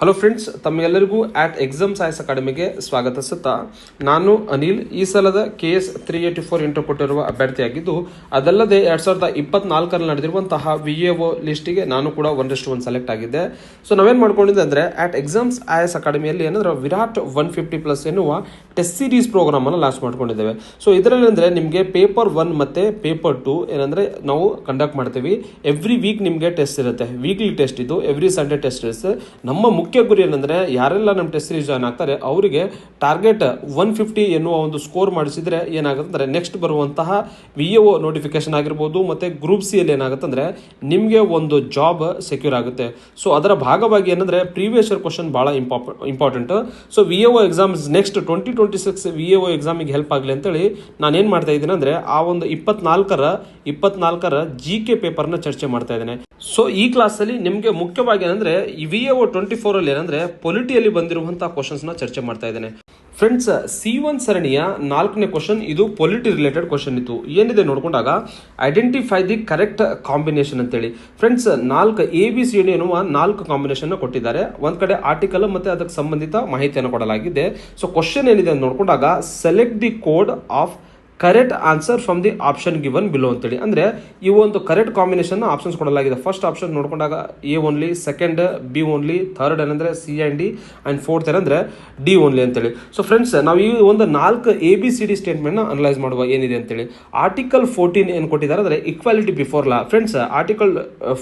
Hello friends, ತಮ್ಮೆಲ್ಲರಿಗೂ ಆಟ್ exams IS ಅಕಾಡೆಮಿಗೆ ಸ್ವಾಗತಿಸುತ್ತಾ ನಾನು ಅನಿಲ್. ಈ ಸಲದ KS 384 ಇಂಟರ್ ಕೊಟ್ಟಿರುವ ಅಭ್ಯರ್ಥಿಯಾಗಿದ್ದು, ಅದಲ್ಲದೆ 2024ರಲ್ಲಿ ನಡೆದಿರುವಂತಹ VAO ಲಿಸ್ಟಿಗೆ ನಾನು ಕೂಡ 1:1 ಸೆಲೆಕ್ಟ್ ಆಗಿದ್ದೆ. ಸೊ ನಾವೇನು ಮಾಡ್ಕೊಂಡಿದ್ದೆ ಅಂದರೆ ಆಟ್ ಎಕ್ಸಾಮ್ಸ್ ಐಎಸ್ ಅಕಾಡೆಮಿಯಲ್ಲಿ ಏನಂದ್ರೆ ವಿರಾಟ್ 150+ ಎನ್ನುವ ಟೆಸ್ಟ್ ಸೀರೀಸ್ ಪ್ರೋಗ್ರಾಮ್ ಅನ್ನು ಲಾಂಚ್ ಮಾಡ್ಕೊಂಡಿದ್ದೇವೆ. ಸೊ ಇದರಲ್ಲಿ ಅಂದರೆ ನಿಮಗೆ ಪೇಪರ್ 1 ಮತ್ತು ಪೇಪರ್ 2 ಏನಂದರೆ ನಾವು ಕಂಡಕ್ಟ್ ಮಾಡ್ತೀವಿ. ಎವ್ರಿ ವೀಕ್ ನಿಮಗೆ ಟೆಸ್ಟ್ ಇರುತ್ತೆ, ವೀಕ್ಲಿ ಟೆಸ್ಟ್ ಇದು, ಎವ್ರಿ ಸಂಡೇ ಟೆಸ್ಟ್ ಇರುತ್ತೆ. ನಮ್ಮ ಮುಖ್ಯ ಗುರಿ ಏನಂದ್ರೆ ಯಾರೆಲ್ಲ ನಮ್ಮ ಟೆಸ್ಟ್ ಸೀರೀಸ್ ಜಾಯ್ನ್ ಆಗ್ತಾರೆ ಅವರಿಗೆ ಟಾರ್ಗೆಟ್ 150 ಎನ್ನುವ ಒಂದು ಸ್ಕೋರ್ ಮಾಡಿಸಿದ್ರೆ ಏನಾಗುತ್ತೆ ಅಂದರೆ ನೆಕ್ಸ್ಟ್ ಬರುವಂತಹ VAO ನೋಟಿಫಿಕೇಶನ್ ಆಗಿರ್ಬೋದು ಮತ್ತು ಗ್ರೂಪ್ ಸಿ ಅಲ್ಲಿ ಏನಾಗುತ್ತೆ ಅಂದರೆ ನಿಮಗೆ ಒಂದು ಜಾಬ್ ಸೆಕ್ಯೂರ್ ಆಗುತ್ತೆ. ಸೊ ಅದರ ಭಾಗವಾಗಿ ಏನಂದ್ರೆ ಪ್ರೀವಿಯಸ್ ಇಯರ್ ಕ್ವಶನ್ ಬಹಳ important. So VAO exams next 2026 VAO ಎಕ್ಸಾಮಿಗೆ ಹೆಲ್ಪ್ ಆಗಲಿ ಅಂತೇಳಿ ನಾನೇನು ಮಾಡ್ತಾ ಇದ್ದೀನಿ ಅಂದರೆ ಆ ಒಂದು 24ರ GK ಪೇಪರ್ನ ಚರ್ಚೆ ಮಾಡ್ತಾ ಇದ್ದೇನೆ. ಸೊ ಈ ಕ್ಲಾಸಲ್ಲಿ ನಿಮಗೆ ಮುಖ್ಯವಾಗಿ ಏನಂದ್ರೆ ಈ VAO 24 ಅಲ್ಲಿ ಏನಂದ್ರೆ ಪೊಲಿಟಿಯಲ್ಲಿ ಬಂದಿರುವಂತಹ ಕ್ವಶನ್ಸ್ ನ ಚರ್ಚೆ ಮಾಡ್ತಾ ಇದ್ದೇನೆ. ಫ್ರೆಂಡ್ಸ್, C1 ಸರಣಿಯ 4ನೇ ಕ್ವಶನ್ ಇದು ಪೊಲಿಟಿ ರಿಲೇಟೆಡ್ ಕ್ವಶನ್ ಇತ್ತು. ಏನಿದೆ ನೋಡ್ಕೊಂಡಾಗ ಐಡೆಂಟಿಫೈ ದಿ ಕರೆಕ್ಟ್ ಕಾಂಬಿನೇಷನ್ ಅಂತೇಳಿ. ಫ್ರೆಂಡ್ಸ್, 4 ABCD ಎನ್ನುವ 4 ಕಾಂಬಿನೇಷನ್ ಕೊಟ್ಟಿದ್ದಾರೆ. ಒಂದ್ ಕಡೆ ಆರ್ಟಿಕಲ್ ಮತ್ತೆ ಅದಕ್ಕೆ ಸಂಬಂಧಿತ ಮಾಹಿತಿಯನ್ನು ಕೊಡಲಾಗಿದೆ. ಸೊ ಕ್ವಶನ್ ಏನಿದೆ ಅಂತ ನೋಡ್ಕೊಂಡಾಗ select the code of correct answer from the option given below ಅಂತೇಳಿ. ಅಂದರೆ ಈ ಒಂದು ಕರೆಕ್ಟ್ ಕಾಂಬಿನೇಷನ್ ಆಪ್ಷನ್ಸ್ ಕೊಡಲಾಗಿದೆ. ಫಸ್ಟ್ ಆಪ್ಷನ್ ನೋಡ್ಕೊಂಡಾಗ A only, second B only, third ಏನಂದ್ರೆ C and D and fourth ಏನಂದ್ರೆ D ಓನ್ಲಿ ಅಂತೇಳಿ. ಸೊ ಫ್ರೆಂಡ್ಸ್, ನಾವು ಈ ಒಂದು 4 ABCD ಸ್ಟೇಟ್ಮೆಂಟ್ನ ಅನಲೈಸ್ ಮಾಡುವ ಏನಿದೆ ಅಂತೇಳಿ. ಆರ್ಟಿಕಲ್ 14 ಏನು ಕೊಟ್ಟಿದ್ದಾರೆ ಅಂದರೆ equality before law. Friends, article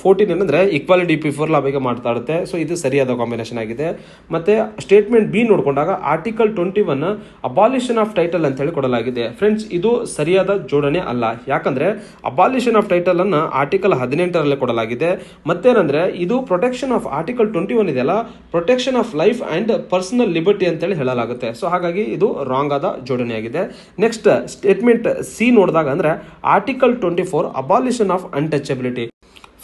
14 ಏನಂದ್ರೆ ಇಕ್ವಾಲಿಟಿ ಬಿಫೋರ್ ಲಾ ಬಗ್ಗೆ ಮಾತಾಡುತ್ತೆ. ಸೊ ಇದು ಸರಿಯಾದ ಕಾಂಬಿನೇಷನ್ ಆಗಿದೆ. ಮತ್ತೆ ಸ್ಟೇಟ್ಮೆಂಟ್ B ನೋಡ್ಕೊಂಡಾಗ ಆರ್ಟಿಕಲ್ 21 ಅಬಾಲಿಷನ್ ಆಫ್ ಟೈಟಲ್ ಅಂತ ಹೇಳಿ ಕೊಡಲಾಗಿದೆ. ಫ್ರೆಂಡ್ಸ್, ಇದು ಸರಿಯಾದ ಜೋಡಣೆ ಅಲ್ಲ. ಯಾಕಂದ್ರೆ ಅಬಾಲಿಷನ್ ಆಫ್ ಟೈಟಲ್ ಅನ್ನ ಆರ್ಟಿಕಲ್ 18ರಲ್ಲಿ ಕೊಡಲಾಗಿದೆ. ಮತ್ತೇನಂದ್ರೆ ಇದು ಪ್ರೊಟೆಕ್ಷನ್ ಆಫ್ ಆರ್ಟಿಕಲ್ 21 ಇದೆಯಲ್ಲ, protection of life and personal liberty ಅಂತೇಳಿ ಹೇಳಲಾಗುತ್ತೆ. ಸೊ ಹಾಗಾಗಿ ಇದು ರಾಂಗ್ ಆದ ಜೋಡಣೆ ಆಗಿದೆ. ನೆಕ್ಸ್ಟ್ ಸ್ಟೇಟ್ಮೆಂಟ್ C ನೋಡಿದಾಗ ಅಂದ್ರೆ article 24 abolition of untouchability.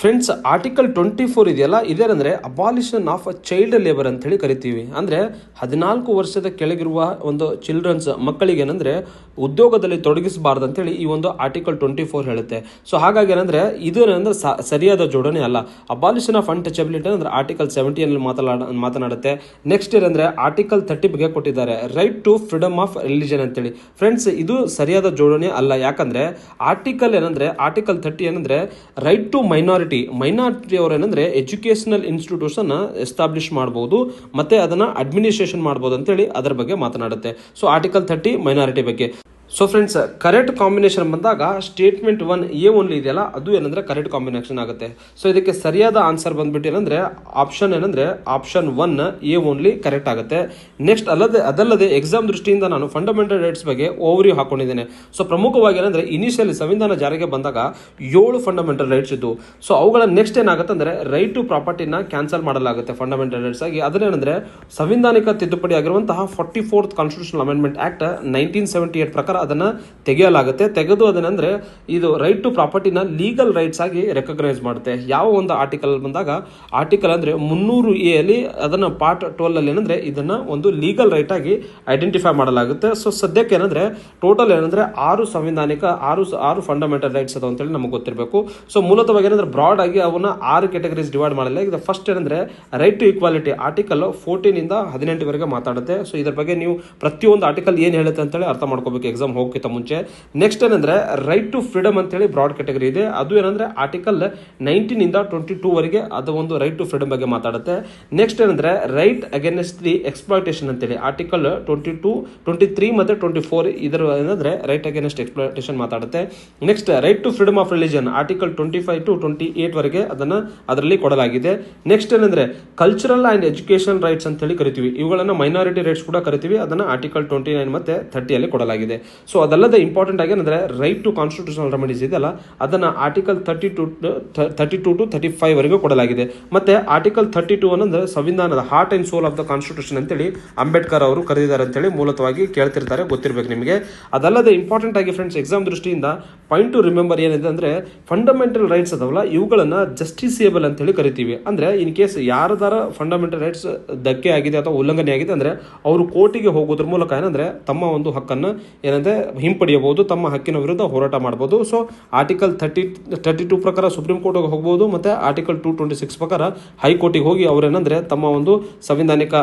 Friends, article 24 ಇದೆಯಲ್ಲ, ಇದೇನಂದ್ರೆ ಅಬಾಲಿಷನ್ ಆಫ್ ಚೈಲ್ಡ್ ಲೇಬರ್ ಅಂತ ಹೇಳಿ ಕರಿತೀವಿ. ಅಂದ್ರೆ 14 ವರ್ಷದ ಕೆಳಗಿರುವ ಒಂದು ಚಿಲ್ಡ್ರನ್ಸ್ ಮಕ್ಕಳಿಗೆ ಏನಂದ್ರೆ ಉದ್ಯೋಗದಲ್ಲಿ ತೊಡಗಿಸಬಾರ್ದು ಅಂತೇಳಿ ಈ ಒಂದು ಆರ್ಟಿಕಲ್ 24 ಹೇಳುತ್ತೆ. ಸೊ ಹಾಗಾಗಿ ಏನಂದ್ರೆ ಇದು ಏನಂದ್ರೆ ಸರಿಯಾದ ಜೋಡಣೆ ಅಲ್ಲ. ಅಬಾಲಿಷನ್ ಆಫ್ ಅನ್ಟಚಬಿಲಿಟಿ ಅಂದ್ರೆ ಆರ್ಟಿಕಲ್ 17 ಮಾತನಾಡುತ್ತೆ. ನೆಕ್ಸ್ಟ್ ಏನಂದ್ರೆ ಆರ್ಟಿಕಲ್ 30 ಬಗ್ಗೆ ಕೊಟ್ಟಿದ್ದಾರೆ, right to freedom of religion ಅಂತೇಳಿ. ಫ್ರೆಂಡ್ಸ್, ಇದು ಸರಿಯಾದ ಜೋಡಣೆ ಅಲ್ಲ. ಯಾಕಂದ್ರೆ ಆರ್ಟಿಕಲ್ 30 ಏನಂದ್ರೆ ರೈಟ್ ಟು ಮೈನಾರಿಟಿ ಅವರು ಏನಂದ್ರೆ ಎಜುಕೇಶನಲ್ ಇನ್ಸ್ಟಿಟ್ಯೂಷನ್ ಎಸ್ಟಾಬ್ಲಿಷ್ ಮಾಡಬಹುದು ಮತ್ತೆ ಅದನ್ನ ಅಡ್ಮಿನಿಸ್ಟ್ರೇಷನ್ ಮಾಡಬಹುದು ಅಂತೇಳಿ ಅದರ ಬಗ್ಗೆ ಮಾತನಾಡುತ್ತೆ. ಸೊ ಆರ್ಟಿಕಲ್ 30 ಮೈನಾರಿಟಿ ಬಗ್ಗೆ. ಸೊ ಫ್ರೆಂಡ್ಸ್, ಕರೆಕ್ಟ್ ಕಾಂಬಿನೇಷನ್ ಬಂದಾಗ ಸ್ಟೇಟ್ಮೆಂಟ್ 1 A ಓನ್ಲಿ ಇದೆಯಲ್ಲ, ಅದು ಏನಂದ್ರೆ ಕರೆಕ್ಟ್ ಕಾಂಬಿನೇಷನ್ ಆಗುತ್ತೆ. ಸೊ ಇದಕ್ಕೆ ಸರಿಯಾದ ಆನ್ಸರ್ ಬಂದ್ಬಿಟ್ಟು ಏನಂದ್ರೆ ಆಪ್ಷನ್ 1 A ಓನ್ಲಿ ಕರೆಕ್ಟ್ ಆಗುತ್ತೆ. ನೆಕ್ಸ್ಟ್ ಅದಲ್ಲದೆ ಎಕ್ಸಾಮ್ ದೃಷ್ಟಿಯಿಂದ ನಾನು ಫಂಡಮೆಂಟಲ್ ರೈಟ್ಸ್ ಬಗ್ಗೆ ಓವರ್ವ್ಯೂ ಹಾಕೊಂಡಿದ್ದೇನೆ. ಸೊ ಪ್ರಮುಖವಾಗಿ ಏನಂದ್ರೆ ಇನಿಷಿಯಲಿ ಸಂವಿಧಾನ ಜಾರಿಗೆ ಬಂದಾಗ 7 ಫಂಡಮೆಂಟಲ್ ರೈಟ್ಸ್ ಇದ್ದು. ಸೊ ಅವುಗಳ ನೆಕ್ಸ್ಟ್ ಏನಾಗುತ್ತೆ ಅಂದ್ರೆ ರೈಟ್ ಟು ಪ್ರಾಪರ್ಟಿನ ಕ್ಯಾನ್ಸಲ್ ಮಾಡಲಾಗುತ್ತೆ ಫಂಡಮೆಂಟಲ್ ರೈಟ್ಸ್ ಆಗಿ. ಅದನ್ನೇನಂದ್ರೆ ಸಂವಿಧಾನಿಕ ತಿದ್ದುಪಡಿ ಆಗಿರುವಂತಹ 44th ಕಾನ್ಸ್ಟಿಟ್ಯೂಷನಲ್ ಅಮೆಂಡ್ಮೆಂಟ್ ಆಕ್ಟ್ 1978 ಪ್ರಕಾರ ಅದನ್ನ ತೆಗೆಯಲಾಗುತ್ತೆ. ತೆಗೆದು ಅದನ್ನಂದ್ರೆ ಇದು ರೈಟ್ ಟು ಪ್ರಾಪರ್ಟಿನ ಲೀಗಲ್ ರೈಟ್ಸ್ ಆಗಿ ರೆಕಗ್ನೈಸ್ ಮಾಡುತ್ತೆ. ಯಾವ ಒಂದು ಆರ್ಟಿಕಲ್ ಬಂದಾಗ ಆರ್ಟಿಕಲ್ ಅಂದ್ರೆ 300A ಅಲ್ಲಿ ಅದನ್ನ ಪಾರ್ಟ್ 12 ಅಲ್ಲಿ ಏನಂದ್ರೆ ಇದನ್ನ ಒಂದು ಲೀಗಲ್ ರೈಟ್ ಆಗಿ ಐಡೆಂಟಿಫೈ ಮಾಡಲಾಗುತ್ತೆ. ಸೊ ಸದ್ಯಕ್ಕೆ ಏನಂದ್ರೆ ಟೋಟಲ್ ಏನಂದ್ರೆ 6 ಸಂವಿಧಾನಿಕ 6 ಫಂಡಮೆಂಟಲ್ ರೈಟ್ಸ್ ಅದಾವ ಅಂತೇಳಿ ನಮಗೆ ಗೊತ್ತಿರಬೇಕು. ಸೊ ಮೂಲತವಾಗಿ ಏನಂದ್ರೆ ಬ್ರಾಡ್ ಆಗಿ ಅವನ್ನ 6 ಕ್ಯಾಟಗರೀಸ್ ಡಿವೈಡ್ ಮಾಡಲಾಗಿದೆ. ಇದು ಫಸ್ಟ್ ಏನಂದ್ರೆ ರೈಟ್ ಟು ಈಕ್ವಾಲಿಟಿ, ಆರ್ಟಿಕಲ್ 14 ಇಂದ 18 ವರೆಗೆ ಮಾತಾಡುತ್ತೆ. ಸೊ ಇದ್ರ ಬಗ್ಗೆ ನೀವು ಪ್ರತಿಯೊಂದು ಆರ್ಟಿಕಲ್ ಏನ್ ಹೇಳುತ್ತೆ ಅಂತೇಳಿ ಅರ್ಥ ಮಾಡ್ಕೋಬೇಕು ಎಕ್ಸಾಮ್ ಹೋಗಕ್ಕಿಂತ ಮುಂಚೆ. ನೆಕ್ಸ್ಟ್ ಏನಂದ್ರೆ ರೈಟ್ ಟು ಫ್ರೀಡಮ್ ಅಂತೇಳಿ ಬ್ರಾಡ್ ಕ್ಯಾಟಗರಿ ಇದೆ. ಅದು ಏನಂದ್ರೆ ಆರ್ಟಿಕಲ್ 19 ಇಂದ 22 ವರೆಗೆ ಅದು ಒಂದು ರೈಟ್ ಟು ಫ್ರೀಡಮ್ ಬಗ್ಗೆ ಮಾತಾಡುತ್ತೆ. ನೆಕ್ಸ್ಟ್ ಏನಂದ್ರೆ ರೈಟ್ ಅಗೇನ್ಸ್ಟ್ ದಿ ಎಕ್ಸ್ಪ್ಲಾಯ್ಟೇಷನ್ ಅಂತೇಳಿ ಆರ್ಟಿಕಲ್ 22, 23 ಮತ್ತೆ 24 ಇದರ ಏನಂದ್ರೆ ರೈಟ್ ಅಗೇನ್ಸ್ಟ್ ಎಕ್ಸ್ಪ್ಲಾಯ್ಟೇಷನ್ ಮಾತಾಡುತ್ತೆ. Next right to freedom of religion article 25 to 28 ವರೆಗೆ ಅದರಲ್ಲಿ ಕೊಡಲಾಗಿದೆ. ನೆಕ್ಸ್ಟ್ ಏನಂದ್ರೆ ಕಲ್ಚರಲ್ ಅಂಡ್ ಎಜುಕೇಶನ್ ರೈಟ್ಸ್ ಅಂತ ಹೇಳಿ ಕರಿತೀವಿ. ಇವುಗಳನ್ನ ಮೈನಾರಿಟಿ ರೈಟ್ಸ್ ಕೂಡ ಕರಿತೀವಿ. ಅದನ್ನ ಆರ್ಟಿಕಲ್ 29 ಮತ್ತೆ 30 ಅಲ್ಲಿ ಕೊಡಲಾಗಿದೆ. ಸೊ ಅದಲ್ಲದೆ ಇಂಪಾರ್ಟೆಂಟ್ ಆಗಿ ಏನಂದ್ರೆ ರೈಟ್ ಟು ಕಾನ್ಸ್ಟಿಟ್ಯೂಷನಲ್ ರೆಮಿಡೀಸ್ ಇದೆಯಲ್ಲ, ಅದನ್ನ ಆರ್ಟಿಕಲ್ 32 to 35 ವರೆಗೂ ಕೊಡಲಾಗಿದೆ. ಮತ್ತೆ ಆರ್ಟಿಕಲ್ 32 ಅನ್ನಂದ್ರೆ ಸಂವಿಧಾನದ heart and soul of the constitution ಅಂತೇಳಿ ಅಂಬೇಡ್ಕರ್ ಅವರು ಕರೆದಿದ್ದಾರೆ ಅಂತೇಳಿ ಮೂಲತವಾಗಿ ಕೇಳ್ತಿರ್ತಾರೆ, ಗೊತ್ತಿರಬೇಕು ನಿಮಗೆ. ಅದಲ್ಲದೆ ಇಂಪಾರ್ಟೆಂಟ್ ಆಗಿ ಫ್ರೆಂಡ್ಸ್ ಎಕ್ಸಾಮ್ ದೃಷ್ಟಿಯಿಂದ ಪಾಯಿಂಟ್ ಟು ರಿಮೆಂಬರ್ ಏನಿದೆ ಅಂದ್ರೆ ಫಂಡಮೆಂಟಲ್ ರೈಟ್ಸ್ ಅದಾವಲ್ಲ, ಇವುಗಳನ್ನ ಜಸ್ಟಿಸಿಯಬಲ್ ಅಂತ ಹೇಳಿ ಕರಿತೀವಿ. ಅಂದ್ರೆ ಇನ್ ಕೇಸ್ ಯಾರದಾರ ಫಂಡಮೆಂಟಲ್ ರೈಟ್ಸ್ ಧಕ್ಕೆ ಆಗಿದೆ ಅಥವಾ ಉಲ್ಲಂಘನೆ ಆಗಿದೆ ಅಂದ್ರೆ ಅವರು ಕೋರ್ಟಿಗೆ ಹೋಗೋದ್ರ ಮೂಲಕ ಏನಂದ್ರೆ ತಮ್ಮ ಒಂದು ಹಕ್ಕನ್ನು ಏನಂದ್ರೆ ಏನಂದ್ರೆ ಹಿಂಪಡೆಯಬಹುದು, ತಮ್ಮ ಹಕ್ಕಿನ ವಿರುದ್ಧ ಹೋರಾಟ ಮಾಡಬಹುದು. ಸೊ ಆರ್ಟಿಕಲ್ 32 ಪ್ರಕಾರ ಸುಪ್ರೀಂ ಕೋರ್ಟ್ಗೆ ಹೋಗಬಹುದು, ಮತ್ತೆ ಆರ್ಟಿಕಲ್ 226 ಪ್ರಕಾರ ಹೈಕೋರ್ಟಿಗೆ ಹೋಗಿ ಅವರೇನಂದ್ರೆ ತಮ್ಮ ಒಂದು ಸಂವಿಧಾನಿಕ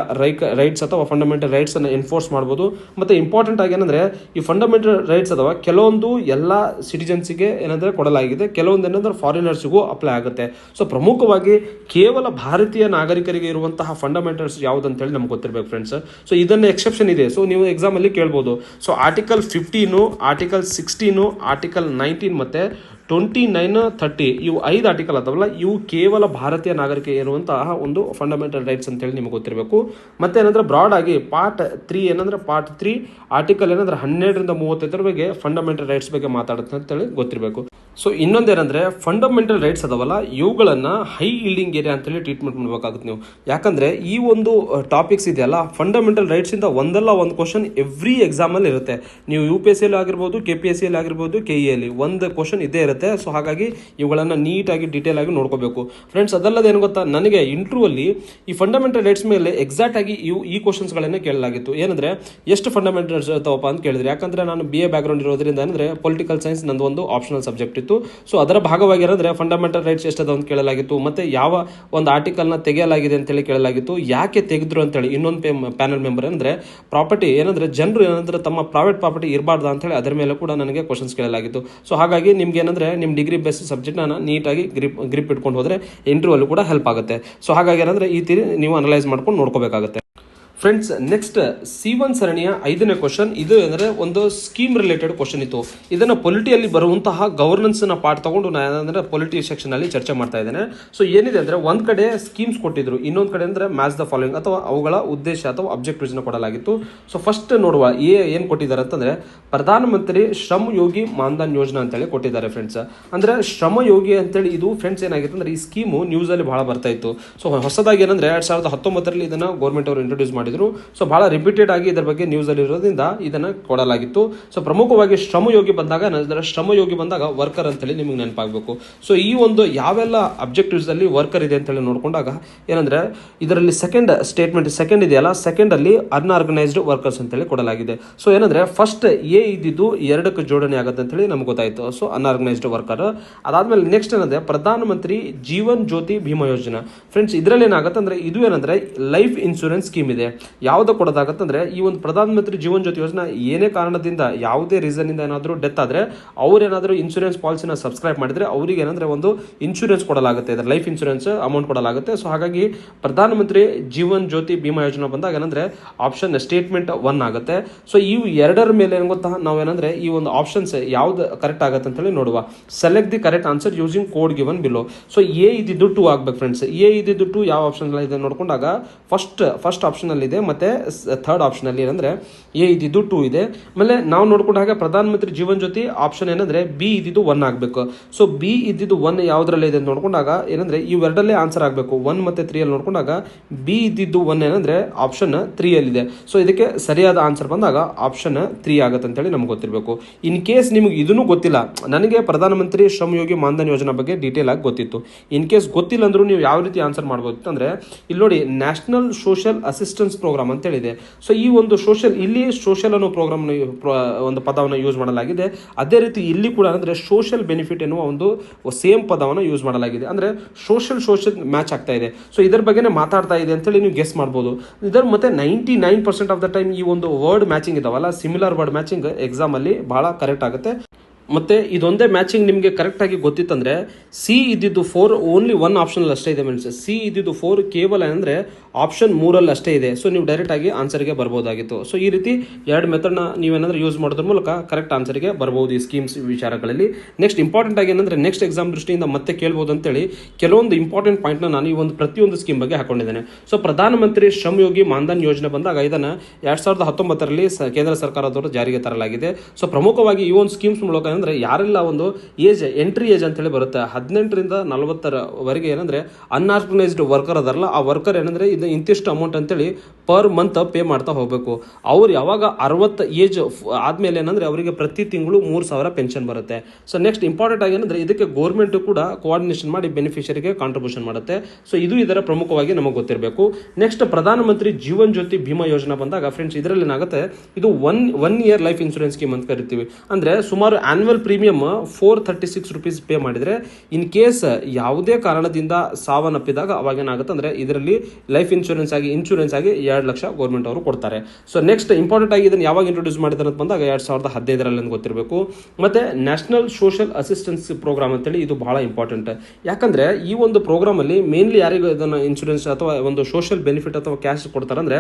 ರೈಟ್ಸ್ ಅಥವಾ ಫಂಡಮೆಂಟಲ್ ರೈಟ್ಸ್ ಅನ್ನು ಎನ್ಫೋರ್ಸ್ ಮಾಡಬಹುದು. ಮತ್ತೆ ಇಂಪಾರ್ಟೆಂಟ್ ಆಗಿ ಏನಂದ್ರೆ ಈ ಫಂಡಮೆಂಟಲ್ ರೈಟ್ಸ್ ಅದಾವ ಕೆಲವೊಂದು ಎಲ್ಲ ಸಿಟಿಜನ್ಸ್ಗೆ ಏನಂದ್ರೆ ಕೊಡಲಾಗಿದೆ, ಕೆಲವೊಂದು ಏನಂದ್ರೆ ಫಾರಿನರ್ಸ್ಗೂ ಅಪ್ಲೈ ಆಗುತ್ತೆ. ಸೊ ಪ್ರಮುಖವಾಗಿ ಕೇವಲ ಭಾರತೀಯ ನಾಗರಿಕರಿಗೆ ಇರುವಂತಹ ಫಂಡಮೆಂಟಲ್ಸ್ ಯಾವುದಂತೇಳಿ ನಮ್ಗೆ ಗೊತ್ತಿರಬೇಕು ಫ್ರೆಂಡ್ಸ್. ಸೊ ಇದನ್ನ ಎಕ್ಸೆಪ್ಷನ್ ಇದೆ. ಸೊ ನೀವು ಎಕ್ಸಾಮ್ ಅಲ್ಲಿ ಕೇಳ್ಬೋದು. ಸೊ ಆರ್ಟಿಕಲ್ 15, ಆರ್ಟಿಕಲ್ 16, ಆರ್ಟಿಕಲ್ 19 ಮತ್ತೆ 29, 30 ಇವು 5 ಆರ್ಟಿಕಲ್ ಅದಾವಲ್ಲ, ಇವು ಕೇವಲ ಭಾರತೀಯ ನಾಗರಿಕ ಇರುವಂತಹ ಒಂದು ಫಂಡಮೆಂಟಲ್ ರೈಟ್ಸ್ ಅಂತೇಳಿ ನಿಮ್ಗೆ ಗೊತ್ತಿರಬೇಕು. ಮತ್ತೆ ಏನಂದ್ರೆ ಬ್ರಾಡ್ ಆಗಿ ಪಾರ್ಟ್ 3 ಏನಂದ್ರೆ ಪಾರ್ಟ್ 3 ಆರ್ಟಿಕಲ್ ಏನಂದ್ರೆ 12ರಿಂದ 35 ಬಗ್ಗೆ ಫಂಡಮೆಂಟಲ್ ರೈಟ್ಸ್ ಬಗ್ಗೆ ಮಾತಾಡುತ್ತೆ ಅಂತೇಳಿ ಗೊತ್ತಿರಬೇಕು. ಸೊ ಇನ್ನೊಂದೇನಂದ್ರೆ ಫಂಡಮೆಂಟಲ್ ರೈಟ್ಸ್ ಅದಾವಲ್ಲ, ಇವುಗಳನ್ನ ಹೈ ಇಲ್ಡಿಂಗ್ ಏರಿಯಾ ಅಂತೇಳಿ ಟ್ರೀಟ್ಮೆಂಟ್ ಮಾಡಬೇಕಾಗುತ್ತೆ ನೀವು. ಯಾಕಂದ್ರೆ ಈ ಒಂದು ಟಾಪಿಕ್ಸ್ ಇದೆಯಲ್ಲ, ಫಂಡಮೆಂಟಲ್ ರೈಟ್ಸ್ ಇಂದ ಒಂದಲ್ಲ ಒಂದು ಕ್ವಶನ್ ಎವ್ರಿ ಎಕ್ಸಾಮ್ ಅಲ್ಲಿ ಇರುತ್ತೆ. ನೀವು UPSC ಅಲ್ಲಿ ಆಗಿರ್ಬೋದು, KPSC ಅಲ್ಲಿ ಆಗಿರ್ಬೋದು, KE ಅಲ್ಲಿ ಒಂದು ಕ್ವಶನ್ ಇದೇ ಇರುತ್ತೆ. ಸೊ ಹಾಗಾಗಿ ಇವುಗಳನ್ನ ನೀಟಾಗಿ ಡೀಟೇಲ್ ಆಗಿ ನೋಡ್ಕೋಬೇಕು ಫ್ರೆಂಡ್ಸ್. ಅದಲ್ಲದೆ ಏನು ಗೊತ್ತಾ, ನನಗೆ ಇಂಟರ್ವ್ಯೂ ಅಲ್ಲಿ ಈ ಫಂಡಮೆಂಟಲ್ ರೈಟ್ಸ್ ಮೇಲೆ ಎಕ್ಸಾಕ್ಟ್ ಆಗಿ ಈ ಕ್ವಶನ್ಸ್ ಗಳನ್ನ ಕೇಳಲಾಗಿತ್ತು. ಏನಂದ್ರೆ ಎಷ್ಟು ಫಂಡಮೆಂಟಲ್ಸ್ ಇರ್ತಾವಪ್ಪ ಅಂತ ಕೇಳಿದ್ರೆ, ಯಾಕಂದ್ರೆ ನಾನು BA ಬ್ಯಾಕ್ ಗ್ರೌಂಡ್ ಇರೋದ್ರಿಂದ ಅಂದ್ರೆ ಪೊಲಿಟಿಕಲ್ ಸೈನ್ಸ್ ನಂದು ಒಂದು ಆಪ್ಷನಲ್ ಸಬ್ಜೆಕ್ಟ್ ಇತ್ತು. ಸೊ ಅದರ ಭಾಗವಾಗಿ ಏನಂದ್ರೆ ಫಂಡಮೆಂಟಲ್ ರೈಟ್ಸ್ ಎಷ್ಟದ ಅಂತ ಕೇಳಲಾಗಿತ್ತು, ಮತ್ತೆ ಯಾವ ಒಂದು ಆರ್ಟಿಕಲ್ ನ ತೆಗೆಯಲಾಗಿದೆ ಅಂತೇಳಿ ಕೇಳಲಾಗಿತ್ತು, ಯಾಕೆ ತೆಗೆದ್ರು ಅಂತೇಳಿ. ಇನ್ನೊಂದು ಪ್ಯಾನಲ್ ಮೆಂಬರ್ ಅಂದ್ರೆ ಪ್ರಾಪರ್ಟಿ ಏನಂದ್ರೆ ಜನರು ಏನಂದ್ರೆ ತಮ್ಮ ಪ್ರೈವೇಟ್ ಪ್ರಾಪರ್ಟಿ ಇರಬಾರ್ದು ಅಂತ ಹೇಳಿ ಅದರ ಮೇಲೆ ಕೂಡ ನನಗೆ ಕ್ವಶನ್ಸ್ ಕೇಳಲಾಗಿತ್ತು. ಸೊ ಹಾಗಾಗಿ ನಿಮ್ಗೆ ಏನಂದ್ರೆ ನಿಮ್ಮ ಡಿಗ್ರಿ ಬೇಸ್ ಸಬ್ಜೆಕ್ಟ್ ನೀಟಾಗಿ ಗ್ರಿಪ್ ಇಟ್ಕೊಂಡು ಹೋದ್ರೆ ಇಂಟರ್ವ್ಯೂ ಅಲ್ಲೂ ಕೂಡ ಹೆಲ್ಪ್ ಆಗುತ್ತೆ. ಸೊ ಹಾಗಾಗಿ ಏನಂದ್ರೆ ಈ ತೀರಿ ನೀವು ಅನಲೈಸ್ ಮಾಡ್ಕೊಂಡು ನೋಡ್ಕೋಬೇಕಾಗುತ್ತೆ ಫ್ರೆಂಡ್ಸ್. ನೆಕ್ಸ್ಟ್ C1 ಸರಣಿಯ 5ನೇ ಕ್ವಶನ್. ಇದು ಅಂದರೆ ಒಂದು ಸ್ಕೀಮ್ ರಿಲೇಟೆಡ್ ಕ್ವಶನ್ ಇತ್ತು. ಇದನ್ನು ಪೊಲಿಟಿಯಲ್ಲಿ ಬರುವಂತಹ ಗವರ್ನೆನ್ಸ್ ನ ಪಾರ್ಟ್ ತಗೊಂಡು ನಾನು ಅಂದ್ರೆ ಪೊಲಿಟಿ ಸೆಕ್ಷನ್ ಅಲ್ಲಿ ಚರ್ಚೆ ಮಾಡ್ತಾ ಇದ್ದೇನೆ. ಸೊ ಏನಿದೆ ಅಂದ್ರೆ ಒಂದ್ ಕಡೆ ಸ್ಕೀಮ್ಸ್ ಕೊಟ್ಟಿದ್ರು, ಇನ್ನೊಂದ್ ಕಡೆ ಅಂದ್ರೆ ಮ್ಯಾಚ್ ದ ಫಾಲೋಯಿಂಗ್ ಅಥವಾ ಅವುಗಳ ಉದ್ದೇಶ ಅಥವಾ ಅಬ್ಜೆಕ್ಟಿವ್ಸ್ ನ ಕೊಡಲಾಗಿತ್ತು. ಸೊ ಫಸ್ಟ್ ನೋಡುವ ಏನ್ ಕೊಟ್ಟಿದ್ದಾರೆ ಅಂತಂದ್ರೆ ಪ್ರಧಾನಮಂತ್ರಿ ಶ್ರಮ್ ಯೋಗಿ ಮಾನ್ಧನ್ ಯೋಜನಾ ಅಂತೇಳಿ ಕೊಟ್ಟಿದ್ದಾರೆ ಫ್ರೆಂಡ್ಸ್. ಅಂದ್ರೆ ಶ್ರಮ ಯೋಗಿ ಅಂತೇಳಿ ಇದು ಫ್ರೆಂಡ್ಸ್ ಏನಾಗಿತ್ತು ಅಂದ್ರೆ ಈ ಸ್ಕೀಮು ನ್ಯೂಸ್ ಅಲ್ಲಿ ಬಹಳ ಬರ್ತಾ ಇತ್ತು. ಸೊ ಹೊಸದಾಗಿ ಏನಂದ್ರೆ 2019 ಇದನ್ನ ಗೌರ್ಮೆಂಟ್ ಅವರು ಇಂಟ್ರೊಡ್ಯೂಸ್ ಮಾಡಿದ್ರು. ಸೊ ಬಹಳ ರಿಪೀಟೆಡ್ ಆಗಿ ಇದರ ಬಗ್ಗೆ ನ್ಯೂಸ್ ಅಲ್ಲಿ ಇರೋದ್ರಿಂದ ಇದನ್ನ ಕೊಡಲಾಗಿತ್ತು. ಸೊ ಪ್ರಮುಖವಾಗಿ ಶ್ರಮಯೋಗಿ ಬಂದಾಗ ವರ್ಕರ್ ಅಂತೇಳಿ ನಿಮಗೆ ನೆನಪಾಗಬೇಕು. ಸೊ ಈ ಒಂದು ಯಾವೆಲ್ಲ ಅಬ್ಜೆಕ್ಟಿವ್ಸ್ ಅಲ್ಲಿ ವರ್ಕರ್ ಇದೆ ಅಂತೇಳಿ ನೋಡ್ಕೊಂಡಾಗ ಏನಂದ್ರೆ ಇದರಲ್ಲಿ ಸೆಕೆಂಡ್ ಇದೆಯಲ್ಲ, ಸೆಕೆಂಡ್ ಅಲ್ಲಿ ಅನ್ಆರ್ಗನೈಸ್ಡ್ ವರ್ಕರ್ಸ್ ಅಂತೇಳಿ ಕೊಡಲಾಗಿದೆ. ಸೊ ಏನಂದ್ರೆ ಫಸ್ಟ್ ಇದ್ದಿದ್ದು 2ಕ್ಕೆ ಜೋಡಣೆ ಆಗುತ್ತೆ ಅಂತೇಳಿ ನಮ್ಗೆ ಗೊತ್ತಾಯ್ತು. So unorganised worker. ಅದಾದ್ಮೇಲೆ ನೆಕ್ಸ್ಟ್ ಏನಂದ್ರೆ ಪ್ರಧಾನಮಂತ್ರಿ ಜೀವನ್ ಜ್ಯೋತಿ ಭೀಮಾ ಯೋಜನಾ. ಫ್ರೆಂಡ್ಸ್ ಇದ್ರಲ್ಲಿ ಏನಾಗುತ್ತೆ ಅಂದ್ರೆ ಇದು ಏನಂದ್ರೆ ಲೈಫ್ ಇನ್ಶೂರೆನ್ಸ್ ಸ್ಕೀಮ್ ಇದೆ. ಯಾವ್ದು ಕೊಡೋದಾಗತ್ತಂದ್ರೆ ಈ ಒಂದು ಪ್ರಧಾನಮಂತ್ರಿ ಜೀವನ್ ಜ್ಯೋತಿ ಯೋಜನಾ ಏನೇ ಕಾರಣದಿಂದ ಯಾವುದೇ ರೀಸನ್ ಇಂದ ಏನಾದರೂ ಡೆತ್ ಆದ್ರೆ ಅವ್ರೇನಾದ್ರೂ ಇನ್ಶೂರೆನ್ಸ್ ಪಾಲಿಸಿನ ಸಬ್ಸ್ಕ್ರೈಬ್ ಮಾಡಿದ್ರೆ ಅವರಿಗೆ ಏನಂದ್ರೆ ಒಂದು ಇನ್ಶೂರೆನ್ಸ್ ಕೊಡಲಾಗುತ್ತೆ, ಲೈಫ್ ಇನ್ಶೂರೆನ್ಸ್ ಅಮೌಂಟ್ ಕೊಡಲಾಗುತ್ತೆ. ಸೊ ಹಾಗಾಗಿ ಪ್ರಧಾನಮಂತ್ರಿ ಜೀವನ್ ಜ್ಯೋತಿ ಭೀಮಾ ಯೋಜನಾ ಬಂದಾಗ ಏನಂದ್ರೆ ಆಪ್ಷನ್ ಸ್ಟೇಟ್ಮೆಂಟ್ 1 ಆಗುತ್ತೆ. ಸೊ ಇವು ಎರಡರ ಮೇಲೆ ಏನ್ ಗೊತ್ತಾ, ನಾವೇನಂದ್ರೆ ಈ ಒಂದು ಆಪ್ಷನ್ಸ್ ಯಾವ್ದು ಕರೆಕ್ಟ್ ಆಗುತ್ತೆ ಅಂತ ಹೇಳಿ ನೋಡುವ. Select the correct answer using code given below. So ಇದ್ದಿದ್ದು 2 ಆಗ್ಬೇಕು ಫ್ರೆಂಡ್ಸ್. ಇದ್ದಿದ್ದು 2 ಯಾವ ಆಪ್ಷನ್ ಇದೆ ನೋಡ್ಕೊಂಡಾಗ ಫಸ್ಟ್ ಆಪ್ಷನ್ ಅಲ್ಲಿ ಇದೆ, ಮತ್ತೆ ಥರ್ಡ್ ಆಪ್ಷನ್ ಅಲ್ಲಿ ಏನಂದ್ರೆ ಇದ್ದಿದ್ದು 2 ಇದೆ. ಆಮೇಲೆ ನಾವು ನೋಡ್ಕೊಂಡ ಹಾಗೆ ಪ್ರಧಾನಮಂತ್ರಿ ಜೀವನ್ ಜ್ಯೋತಿ ಆಪ್ಷನ್ ಏನಂದ್ರೆ B ಇದ್ದಿದ್ದು 1 ಆಗ್ಬೇಕು. ಸೊ B ಇದ್ದಿದ್ದು 1 ಯಾವ್ದ್ರಲ್ಲಿ ಇದೆ ನೋಡ್ಕೊಂಡಾಗ ಏನಂದ್ರೆ ಇವೆರಡಲ್ಲೇ ಆನ್ಸರ್ ಆಗ್ಬೇಕು. 1 ಮತ್ತೆ 3 ಅಲ್ಲಿ ನೋಡ್ಕೊಂಡಾಗ B ಇದ್ದಿದ್ದು 1 ಏನಂದ್ರೆ ಆಪ್ಷನ್ 3 ಅಲ್ಲಿ ಇದೆ. ಸೊ ಇದಕ್ಕೆ ಸರಿಯಾದ ಆನ್ಸರ್ ಬಂದಾಗ ಆಪ್ಷನ್ 3 ಆಗುತ್ತೆ ಅಂತೇಳಿ ನಮ್ಗೆ ಗೊತ್ತಿರಬೇಕು. ಇನ್ ಕೇಸ್ ನಿಮ್ಗೆ ಇದನ್ನು ಗೊತ್ತಿಲ್ಲ, ನನಗೆ ಪ್ರಧಾನಮಂತ್ರಿ ಶ್ರಮ್ ಯೋಗಿ ಮಾನ್ಧನ್ ಯೋಜನಾ ಬಗ್ಗೆ ಡೀಟೇಲ್ ಆಗಿ ಗೊತ್ತಿತ್ತು. ಇನ್ ಕೇಸ್ ಗೊತ್ತಿಲ್ಲ ಅಂದ್ರೂ ನೀವು ಯಾವ ರೀತಿ ಆನ್ಸರ್ ಮಾಡಬಹುದು ಅಂದ್ರೆ ಇಲ್ಲಿ ನೋಡಿ, ನ್ಯಾಷನಲ್ ಸೋಷಿಯಲ್ ಅಸಿಸ್ಟೆನ್ಸ್ ಪ್ರೋಗ್ರಾಮ್ ಅಂತ ಹೇಳಿದೆ. ಸೊ ಈ ಒಂದು ಸೋಷಿಯಲ್ ಅನ್ನೋ ಪ್ರೋಗ್ರಾಮ್ ಒಂದು ಪದವನ್ನು ಯೂಸ್ ಮಾಡಲಾಗಿದೆ. ಅದೇ ರೀತಿ ಇಲ್ಲಿ ಕೂಡ ಅಂದ್ರೆ ಸೋಷಿಯಲ್ ಬೆನಿಫಿಟ್ ಎನ್ನುವ ಒಂದು ಸೇಮ್ ಪದವನ್ನು ಯೂಸ್ ಮಾಡಲಾಗಿದೆ. ಅಂದ್ರೆ ಸೋಷಿಯಲ್ ಮ್ಯಾಚ್ ಆಗ್ತಾ ಇದೆ. ಸೊ ಇದರ ಬಗ್ಗೆನೇ ಮಾತಾಡ್ತಾ ಇದೆ ಅಂತೇಳಿ ನೀವು ಗೆಸ್ ಮಾಡ್ಬೋದು. ಇದರ ಮತ್ತೆ 99% ಆಫ್ ದ ಟೈಮ್ ಈ ಒಂದು ವರ್ಡ್ ಮ್ಯಾಚಿಂಗ್ ಇದಾವಲ್ಲ, ಸಿಮಿಲರ್ ವರ್ಡ್ ಮ್ಯಾಚಿಂಗ್ ಎಕ್ಸಾಮ್ ಅಲ್ಲಿ ಬಹಳ ಕರೆಕ್ಟ್ ಆಗುತ್ತೆ. ಮತ್ತೆ ಇದೊಂದೇ ಮ್ಯಾಚಿಂಗ್ ನಿಮಗೆ ಕರೆಕ್ಟ್ ಆಗಿ ಗೊತ್ತಿತ್ತಂದ್ರೆ C ಇದ್ದಿದ್ದು 4 ಓನ್ಲಿ 1 ಆಪ್ಷನ್ ಅಷ್ಟೇ ಇದೆ ಮೀನ್ಸ್. C ಇದ್ದಿದ್ದು 4 ಕೇವಲ ಅಂದ್ರೆ ಆಪ್ಷನ್ 3 ಅಷ್ಟೇ ಇದೆ. ಸೊ ನೀವು ಡೈರೆಕ್ಟ್ ಆಗಿ ಆನ್ಸರ್ಗೆ ಬರ್ಬೋದಾಗಿತ್ತು. ಸೊ ಈ ರೀತಿ 2 ಮೆಥಡ್ನ ನೀವೇನಾದ್ರೂ ಯೂಸ್ ಮಾಡೋದ್ರ ಮೂಲಕ ಕರೆಕ್ಟ್ ಆನ್ಸರ್ಗೆ ಬರ್ಬೋದು ಈ ಸ್ಕೀಮ್ಸ್ ವಿಚಾರಗಳಲ್ಲಿ. ನೆಕ್ಸ್ಟ್ ಇಂಪಾರ್ಟೆಂಟ್ ಆಗಿ ಏನಂದ್ರೆ ನೆಕ್ಸ್ಟ್ ಎಕ್ಸಾಮ್ ದೃಷ್ಟಿಯಿಂದ ಮತ್ತೆ ಕೇಳ್ಬೋದು ಅಂತೇಳಿ ಕೆಲವೊಂದು ಇಂಪಾರ್ಟೆಂಟ್ ಪಾಯಿಂಟ್ನ ನಾನು ಈ ಒಂದು ಪ್ರತಿಯೊಂದು ಸ್ಕೀಮ್ ಬಗ್ಗೆ ಹಾಕೊಂಡಿದ್ದೇನೆ. ಸೊ ಪ್ರಧಾನಮಂತ್ರಿ ಶ್ರಮ್ ಯೋಗಿ ಮಾನ್ಧನ್ ಯೋಜನೆ ಬಂದಾಗ ಇದನ್ನ 2019ರಲ್ಲಿ ಕೇಂದ್ರ ಸರ್ಕಾರದವರು ಜಾರಿಗೆ ತರಲಾಗಿದೆ. ಸೊ ಪ್ರಮುಖವಾಗಿ ಈ ಒಂದು ಸ್ಕೀಮ್ಸ್ ಮೂಲಕ ಅಂದ್ರೆ ಯಾರೆಲ್ಲ ಒಂದು ಎಂಟ್ರಿ ಏಜ್ ಅಂತ ಹೇಳಿ ಬರುತ್ತೆ 18ರಿಂದ 40ರವರೆಗೆ ಏನಂದ್ರೆ ಅನ್ಆರ್ಗನೈಸ್ಡ್ ವರ್ಕರ್ ಅದಾರಲ್ಲ, ಆ ವರ್ಕರ್ ಏನಂದ್ರೆ ಇದು ಇಂತಿಷ್ಟು ಅಮೌಂಟ್ ಅಂತೇಳಿ ಪರ್ ಮಂತ್ ಪೇ ಮಾಡ್ತಾ ಹೋಗಬೇಕು. ಅವ್ರು ಯಾವಾಗ 60 ಏಜ್ ಆದ್ಮೇಲೆ ಏನಂದ್ರೆ ಅವರಿಗೆ ಪ್ರತಿ ತಿಂಗಳು 3,000 ಪೆನ್ಷನ್ ಬರುತ್ತೆ. ಸೊ ನೆಕ್ಸ್ಟ್ ಇಂಪಾರ್ಟೆಂಟ್ ಆಗಿ ಏನಂದ್ರೆ ಇದಕ್ಕೆ ಗೌರ್ಮೆಂಟ್ ಕೂಡ ಕೋಆರ್ಡಿನೇಷನ್ ಮಾಡಿ ಬೆನಿಫಿಷರಿಗೆ ಕಾಂಟ್ರಿಬ್ಯೂಷನ್ ಮಾಡುತ್ತೆ. ಸೊ ಇದು ಇದರ ಪ್ರಮುಖವಾಗಿ ನಮಗೆ ಗೊತ್ತಿರಬೇಕು. ನೆಕ್ಸ್ಟ್ ಪ್ರಧಾನಮಂತ್ರಿ ಜೀವನ್ ಜ್ಯೋತಿ ಭೀಮಾ ಯೋಜನಾ ಬಂದಾಗ ಫ್ರೆಂಡ್ಸ್ ಇದರಲ್ಲಿ ಏನಾಗುತ್ತೆ, ಇದು one year life insurance scheme ಅಂತ ಕರಿತೀವಿ. ಅಂದ್ರೆ ಸುಮಾರು ಆನ್ಯುವಲ್ ಪ್ರೀಮಿಯಂ 436 ರೂಪೀಸ್ ಪೇ ಮಾಡಿದ್ರೆ ಇನ್ ಕೇಸ್ ಯಾವುದೇ ಕಾರಣದಿಂದ ಸಾವನ್ನಪ್ಪಿದಾಗ ಅವಾಗ ಏನಾಗುತ್ತೆ ಅಂದ್ರೆ ಇದರಲ್ಲಿ ಲೈಫ್ ಇನ್ಶೂರೆನ್ಸ್ ಆಗಿ 2 ಲಕ್ಷ ಗೌರ್ಮೆಂಟ್ ಅವರು ಕೊಡ್ತಾರೆ. ಸೊ ನೆಕ್ಸ್ಟ್ ಇಂಪಾರ್ಟೆಂಟ್ ಆಗಿ ಇದನ್ನು ಯಾವಾಗ ಇಂಟ್ರೊಡ್ಯೂಸ್ ಮಾಡಿದ್ದಾರೆ ಅಂತ ಬಂದಾಗ 2015 ಗೊತ್ತಿರಬೇಕು. ಮತ್ತೆ ನ್ಯಾಷನಲ್ ಸೋಷಿಯಲ್ ಅಸಿಸ್ಟೆನ್ಸ್ ಪ್ರೋಗ್ರಾಮ್ ಅಂತೇಳಿ ಇದು ಬಹಳ ಇಂಪಾರ್ಟೆಂಟ್. ಯಾಕಂದ್ರೆ ಈ ಒಂದು ಪ್ರೋಗ್ರಾಮ್ ಅಲ್ಲಿ ಮೇನ್ಲಿ ಯಾರಿಗೂ ಇದನ್ನ ಇನ್ಶೂರೆನ್ಸ್ ಅಥವಾ ಒಂದು ಸೋಷಿಯಲ್ ಬೆನಿಫಿಟ್ ಅಥವಾ ಕ್ಯಾಶ್ ಕೊಡ್ತಾರೆ ಅಂದ್ರೆ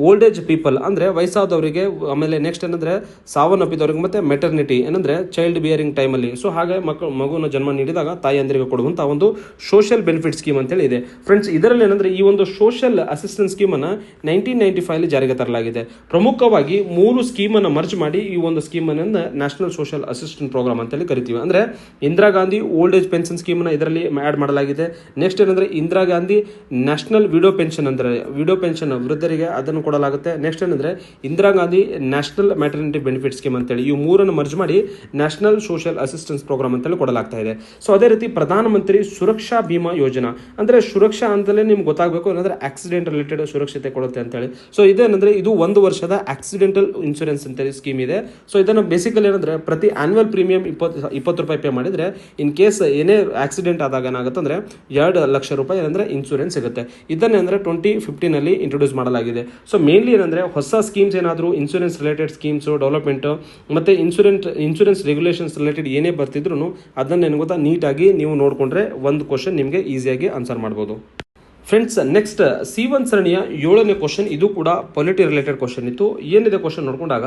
ಓಲ್ಡ್ ಏಜ್ ಪೀಪಲ್, ಅಂದ್ರೆ ವಯಸ್ಸಾದವರಿಗೆ, ಆಮೇಲೆ ನೆಕ್ಸ್ಟ್ ಏನಂದ್ರೆ ಸಾವನ್ನಪ್ಪಿದವರಿಗೆ, ಮತ್ತೆ ಮೆಟರ್ನಿಟಿ ಏನಂದ್ರೆ ಚೈಲ್ಡ್ ಬಿಯರಿಂಗ್ ಟೈಮ್ ಅಲ್ಲಿ, ಸೊ ಹಾಗೆ ಮಗುನ ಜನ್ಮ ನೀಡಿದಾಗ ತಾಯಿಯಂದಿರಿಗೆ ಕೊಡುವಂತ ಒಂದು ಸೋಷಿಯಲ್ ಬೆನಿಫಿಟ್ ಸ್ಕೀಮ್ ಅಂತೇಳಿ ಇದೆ ಫ್ರೆಂಡ್ಸ್. ಇದರಲ್ಲಿ ಏನಂದ್ರೆ ಈ ಒಂದು ಸೋಷಿಯಲ್ ಅಸಿಸ್ಟೆನ್ಸ್ ಸ್ಕೀಮ್ ಅನ್ನ 1995 ಜಾರಿಗೆ ತರಲಾಗಿದೆ. ಪ್ರಮುಖವಾಗಿ 3 ಸ್ಕೀಮ್ ಅನ್ನು ಮರ್ಜ್ ಮಾಡಿ ಈ ಒಂದು ಸ್ಕೀಮ್ ಅನ್ನು ನ್ಯಾಷನಲ್ ಸೋಷಿಯಲ್ ಅಸಿಸ್ಟೆಂಟ್ ಪ್ರೋಗ್ರಾಮ್ ಅಂತೇಳಿ ಕರಿತೀವಿ. ಅಂದ್ರೆ Indira Gandhi old age pension scheme ನ ಇದರಲ್ಲಿ ಆಡ್ ಮಾಡಲಾಗಿದೆ. ನೆಕ್ಸ್ಟ್ ಏನಂದ್ರೆ Indira Gandhi national widow pension, ಅಂದ್ರೆ ವಿಡೋ ಪೆನ್ಷನ್ ವೃದ್ಧರಿಗೆ ಅದನ್ನು ಕೊಡಲಾಗುತ್ತೆ. ನೆಕ್ಸ್ಟ್ ಏನಂದ್ರೆ Indira Gandhi national maternity benefit scheme ಅಂತೇಳಿ ಈ 3 ಮರ್ಜ್ ಮಾಡಿ ನ್ಯಾಷನಲ್ ಸೋಷಿಯಲ್ ಅಸಿಸ್ಟೆನ್ಸ್ ಪ್ರೋಗ್ರಾಮ್ ಅಂತೇಳಿ ಕೊಡಲಾಗ್ತಾ ಇದೆ. ಸೊ ಅದೇ ರೀತಿ ಪ್ರಧಾನಮಂತ್ರಿ ಸುರಕ್ಷಾ ಬಿಮಾ ಯೋಜನಾ, ಅಂದ್ರೆ ಸುರಕ್ಷಾ ಅಂತಲೇ ನಿಮ್ಗೆ ಗೊತ್ತಾಗಬೇಕು ಏನಂದ್ರೆ ಆಕ್ಸಿಡೆಂಟ್ ರಿಲೇಟೆಡ್ ಸುರಕ್ಷತೆ ಕೊಡುತ್ತೆ ಅಂತೇಳಿ. ಸೊ ಇದೇನಂದ್ರೆ ಇದು 1 ವರ್ಷದ ಆಕ್ಸಿಡೆಂಟಲ್ ಇನ್ಶೂರೆನ್ಸ್ ಅಂತೇಳಿ ಸ್ಕೀಮ್ ಇದೆ. ಸೊ ಇದನ್ನು ಬೇಸಿಕಲಿ ಏನಂದ್ರೆ ಪ್ರತಿ ಆನ್ಯುವಲ್ ಪ್ರೀಮಿಯಂ 20 ರೂಪಾಯಿ ಪೇ ಮಾಡಿದ್ರೆ ಇನ್ ಕೇಸ್ ಏನೇ ಆಕ್ಸಿಡೆಂಟ್ ಆದಾಗ ಏನಾಗುತ್ತೆ ಅಂದ್ರೆ 2 ಲಕ್ಷ ರೂಪಾಯಿ ಏನಂದ್ರೆ ಇನ್ಶೂರೆನ್ಸ್ ಸಿಗುತ್ತೆ. ಇದನ್ನೇ ಅಂದ್ರೆ 2015 ಇಂಟ್ರೊಡ್ಯೂಸ್ ಮಾಡಲಾಗಿದೆ. ಸೊ ಮೇನ್ಲಿ ಏನಂದ್ರೆ ಹೊಸ ಸ್ಕೀಮ್ಸ್ ಏನಾದರೂ ಇನ್ಶೂರೆನ್ಸ್ ರಿಲೇಟೆಡ್ ಸ್ಕೀಮ್ಸ್ ಡೆವಲಪ್ಮೆಂಟ್ ಮತ್ತೆ ಇನ್ಶೂರೆನ್ಸ್ ರೆಗ್ಯುಲೇಷನ್ಸ್ ರಿಲೇಟೆಡ್ ಏನೇ ಬರ್ತಿದ್ರು ಅದನ್ನ ಏನು ಗೊತ್ತಾ ನೀಟಾಗಿ ನೀವು ನೋಡಿಕೊಂಡ್ರೆ ಒಂದು ಕ್ವಶನ್ ನಿಮಗೆ ಈಸಿಯಾಗಿ ಆನ್ಸರ್ ಮಾಡ್ಬೋದು. ಫ್ರೆಂಡ್ಸ್ ನೆಕ್ಸ್ಟ್ C1 ಸರಣಿಯ 7ನೇ ಕ್ವಶನ್, ಇದು ಕೂಡ ಪೊಲಿಟಿ ರಿಲೇಟೆಡ್ ಕ್ವಶನ್ ಇತ್ತು. ಏನಿದೆ ಕ್ವಶನ್ ನೋಡ್ಕೊಂಡಾಗ,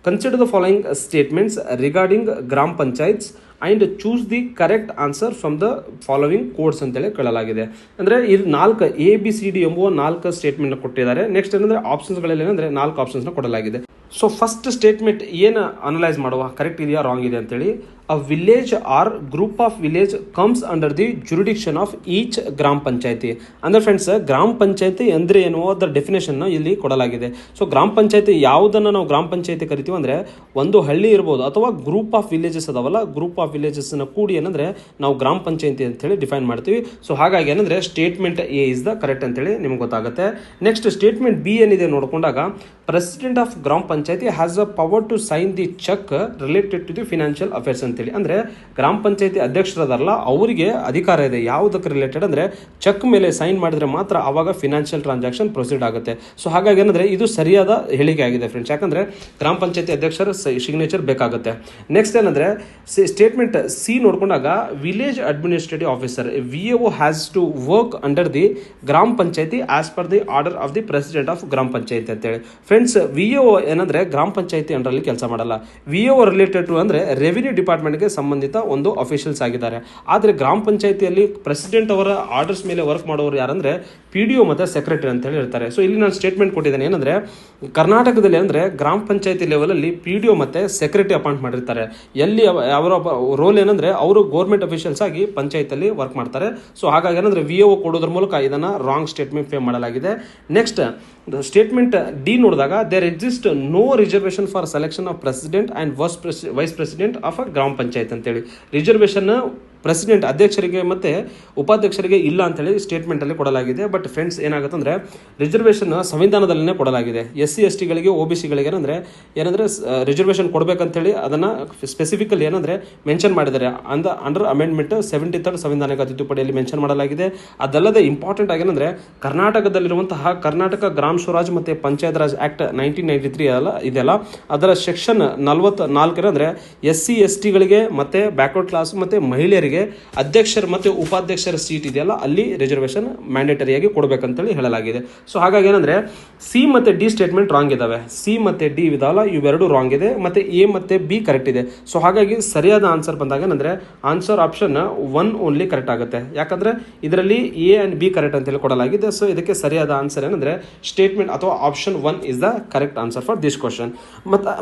consider the following statements regarding gram panchayats and choose the correct answer from the following codes ಅಂತೇಳಿ ಕೇಳಲಾಗಿದೆ. ಅಂದರೆ ಇದು 4 ABCD ಎಂಬುವ 4 ಸ್ಟೇಟ್ಮೆಂಟ್ ಕೊಟ್ಟಿದ್ದಾರೆ. ನೆಕ್ಸ್ಟ್ ಏನಂದ್ರೆ ಆಪ್ಷನ್ಸ್ಗಳಲ್ಲಿ ಏನಂದ್ರೆ 4 ಆಪ್ಷನ್ಸ್ನ ಕೊಡಲಾಗಿದೆ. ಸೊ ಫಸ್ಟ್ ಸ್ಟೇಟ್ಮೆಂಟ್ ಏನು ಅನಲೈಸ್ ಮಾಡುವ, ಕರೆಕ್ಟ್ ಇದೆಯಾ ರಾಂಗ್ ಇದೆ ಅಂತೇಳಿ. A village or group of village comes under the jurisdiction of each gram panchayat. ಅಂದ್ರೆ ಫ್ರೆಂಡ್ಸ್ ಗ್ರಾಮ ಪಂಚಾಯತಿ ಅಂದ್ರೆ ಏನು ಅದರ ಡೆಫಿನೇಷನ್ ಇಲ್ಲಿ ಕೊಡಲಾಗಿದೆ. ಸೊ ಗ್ರಾಮ ಪಂಚಾಯತಿ ಯಾವುದನ್ನು ನಾವು ಗ್ರಾಮ ಪಂಚಾಯತಿ ಕರಿತೀವಿ ಅಂದ್ರೆ ಒಂದು ಹಳ್ಳಿ ಇರ್ಬೋದು ಅಥವಾ ಗ್ರೂಪ್ ಆಫ್ ವಿಲೇಜಸ್ ಅದಾವಲ್ಲ, ಗ್ರೂಪ್ ಆಫ್ ವಿಲೇಜಸ್ ಕೂಡಿ ಏನಂದ್ರೆ ನಾವು ಗ್ರಾಮ ಪಂಚಾಯತಿ ಅಂತ ಹೇಳಿ ಡಿಫೈನ್ ಮಾಡ್ತೀವಿ. ಸೊ ಹಾಗಾಗಿ ಏನಂದ್ರೆ statement A is the correct ಅಂತೇಳಿ ನಿಮ್ಗೆ ಗೊತ್ತಾಗುತ್ತೆ. ನೆಕ್ಸ್ಟ್ ಸ್ಟೇಟ್ಮೆಂಟ್ ಬಿ ಏನಿದೆ ನೋಡ್ಕೊಂಡಾಗ, president of gram panchayat has a power to sign the cheque related to the financial affairs ಅಂತೇಳಿ. ಅಂದ್ರೆ ಗ್ರಾಮ ಪಂಚಾಯತಿ ಅಧ್ಯಕ್ಷರದಾರಲ್ಲ ಅವರಿಗೆ ಅಧಿಕಾರ ಇದೆ ಯಾವುದಕ್ಕೆ ರಿಲೇಟೆಡ್ ಅಂದ್ರೆ ಚೆಕ್ ಮೇಲೆ ಸೈನ್ ಮಾಡಿದ್ರೆ ಮಾತ್ರ ಅವಾಗ ಫಿನಾನ್ಷಿಯಲ್ ಟ್ರಾನ್ಸಾಕ್ಷನ್ ಪ್ರೊಸೀಡ್ ಆಗುತ್ತೆ. ಸೊ ಹಾಗಾಗಿ ಏನಂದ್ರೆ ಇದು ಸರಿಯಾದ ಹೇಳಿಕೆ ಆಗಿದೆ ಫ್ರೆಂಡ್ಸ್, ಯಾಕಂದ್ರೆ ಗ್ರಾಮ ಪಂಚಾಯತಿ ಅಧ್ಯಕ್ಷರ ಸಿಗ್ನೇಚರ್ ಬೇಕಾಗುತ್ತೆ. ನೆಕ್ಸ್ಟ್ ಏನಂದ್ರೆ ಸ್ಟೇಟ್ಮೆಂಟ್ ಸಿ ನೋಡ್ಕೊಂಡಾಗ, village administrative officer VAO has to work under the gram panchayat as per the order of the president of gram panchayat ಅಂತೇಳಿ. ಫ್ರೆಂಡ್ಸ್ VAO ಏನಂದ್ರೆ ಗ್ರಾಮ ಪಂಚಾಯತಿ ಅಂಡರ್ ಅಲ್ಲಿ ಕೆಲಸ ಮಾಡಲ್ಲ. VAO ರಿಲೇಟೆಡ್ ಟು ಅಂದ್ರೆ ರೆವಿನ್ಯೂ ಡಿಪಾರ್ಟ್ಮೆಂಟ್ಗೆ ಸಂಬಂಧಿತ ಒಂದು ಅಫಿಷಿಯಲ್ಸ್ ಆಗಿದ್ದಾರೆ. ಆದರೆ ಗ್ರಾಮ ಪಂಚಾಯತಿಯಲ್ಲಿ ಪ್ರೆಸಿಡೆಂಟ್ ಅವರ ಆರ್ಡರ್ಸ್ ಮೇಲೆ ವರ್ಕ್ ಮಾಡೋರು ಯಾರಂದ್ರೆ PDO ಮತ್ತೆ ಸೆಕ್ರೆಟರಿ ಅಂತ ಹೇಳಿ ಇರ್ತಾರೆ. ಸೊ ಇಲ್ಲಿ ನಾನು ಸ್ಟೇಟ್ಮೆಂಟ್ ಕೊಟ್ಟಿದ್ದೇನೆ ಏನಂದ್ರೆ ಕರ್ನಾಟಕದಲ್ಲಿ ಅಂದ್ರೆ ಗ್ರಾಮ ಪಂಚಾಯತಿ ಲೆವೆಲ್ ಅಲ್ಲಿ PDO ಮತ್ತೆ ಸೆಕ್ರೆಟರಿ ಅಪಾಯಿಂಟ್ ಮಾಡಿರ್ತಾರೆ. ಎಲ್ಲಿ ಅವರ ರೋಲ್ ಏನಂದ್ರೆ ಅವರು ಗೌರ್ಮೆಂಟ್ ಅಫಿಷಿಯಲ್ಸ್ ಆಗಿ ಪಂಚಾಯತ್ ವರ್ಕ್ ಮಾಡ್ತಾರೆ. ಸೊ ಹಾಗಾಗಿ ಏನಂದ್ರೆ VAO ಕೊಡೋದ್ರ ಮೂಲಕ ಇದನ್ನ ರಾಂಗ್ ಸ್ಟೇಟ್ಮೆಂಟ್ ಫೇಮ್ ಮಾಡಲಾಗಿದೆ. ನೆಕ್ಸ್ಟ್ ಸ್ಟೇಟ್ಮೆಂಟ್ ಡಿ ನೋಡಿದಾಗ, there exist no reservation for selection of president and vice president of a gram panchayat ಅಂತೇಳಿ. ರಿಸರ್ವೇಷನ್ ಪ್ರೆಸಿಡೆಂಟ್ ಅಧ್ಯಕ್ಷರಿಗೆ ಮತ್ತೆ ಉಪಾಧ್ಯಕ್ಷರಿಗೆ ಇಲ್ಲ ಅಂತೇಳಿ ಸ್ಟೇಟ್ಮೆಂಟ್ ಅಲ್ಲಿ ಕೊಡಲಾಗಿದೆ. ಬಟ್ ಫ್ರೆಂಡ್ಸ್ ಏನಾಗುತ್ತೆ ಅಂದ್ರೆ ರಿಸರ್ವೇಷನ್ ಸಂವಿಧಾನದಲ್ಲೇ ಕೊಡಲಾಗಿದೆ. SC ST ಗಳಿಗೆ OBC ಗಳಿಗೆ ಏನಂದ್ರೆ ರಿಸರ್ವೇಷನ್ ಕೊಡಬೇಕಂತೇಳಿ ಅದನ್ನ ಸ್ಪೆಸಿಫಿಕಲಿ ಏನಂದ್ರೆ ಮೆನ್ಷನ್ ಮಾಡಿದ್ದಾರೆ. ಅಂಡರ್ ಅಮೆಂಡ್ಮೆಂಟ್ 73rd ಸಂವಿಧಾನಕ ತಿದ್ದುಪಡಿಯಲ್ಲಿ ಮೆನ್ಷನ್ ಮಾಡಲಾಗಿದೆ. ಅದಲ್ಲದೆ ಇಂಪಾರ್ಟೆಂಟ್ ಆಗೇನಂದ್ರೆ ಕರ್ನಾಟಕದಲ್ಲಿರುವಂತಹ ಕರ್ನಾಟಕ ಗ್ರಾಮ ಸ್ವರಾಜ್ ಮತ್ತೆ ಪಂಚಾಯತ್ ರಾಜ್ ಆಕ್ಟ್ 1993 ಇದೆಲ್ಲ ಅದರ ಸೆಕ್ಷನ್ 44 ಅಂದ್ರೆ SC ST ಗಳಿಗೆ ಮತ್ತೆ ಬ್ಯಾಕ್ವರ್ಡ್ ಕ್ಲಾಸ್ ಮತ್ತೆ ಮಹಿಳೆಯರಿಗೆ ಅಧ್ಯಕ್ಷರ ಮತ್ತೆ ಉಪಾಧ್ಯಕ್ಷರ ಸೀಟ್ ಇದೆಯಲ್ಲ ಅಲ್ಲಿ ರಿಸರ್ವೇಷನ್ ಮ್ಯಾಂಡೇಟರಿಯಾಗಿ ಕೊಡಬೇಕಂತೇಳಿ ಹೇಳಲಾಗಿದೆ. ಸೊ ಹಾಗಾಗಿ ಏನಂದ್ರೆ ಸಿ ಮತ್ತೆ ಡಿ ಸ್ಟೇಟ್ಮೆಂಟ್ ರಾಂಗ್ ಇದಾವೆ. ಸಿ ಮತ್ತೆ ಡಿ ಇದಾವಲ್ಲ ಇವೆರಡು ರಾಂಗ್ ಇದೆ, ಮತ್ತೆ ಎ ಮತ್ತೆ ಬಿ ಕರೆಕ್ಟ್ ಇದೆ. ಸೊ ಹಾಗಾಗಿ ಸರಿಯಾದ ಆನ್ಸರ್ ಬಂದಾಗ ಏನಂದ್ರೆ ಆನ್ಸರ್ ಆಪ್ಷನ್ 1 ಓನ್ಲಿ ಕರೆಕ್ಟ್ ಆಗುತ್ತೆ. ಯಾಕಂದ್ರೆ ಇದರಲ್ಲಿ ಎ ಅಂಡ್ ಬಿ ಕರೆಕ್ಟ್ ಅಂತೇಳಿ ಕೊಡಲಾಗಿದೆ. ಸೊ ಇದಕ್ಕೆ ಸರಿಯಾದ ಆನ್ಸರ್ ಏನಂದ್ರೆ ಸ್ಟೇಟ್ಮೆಂಟ್ ಅಥವಾ option 1 is the correct answer for this question.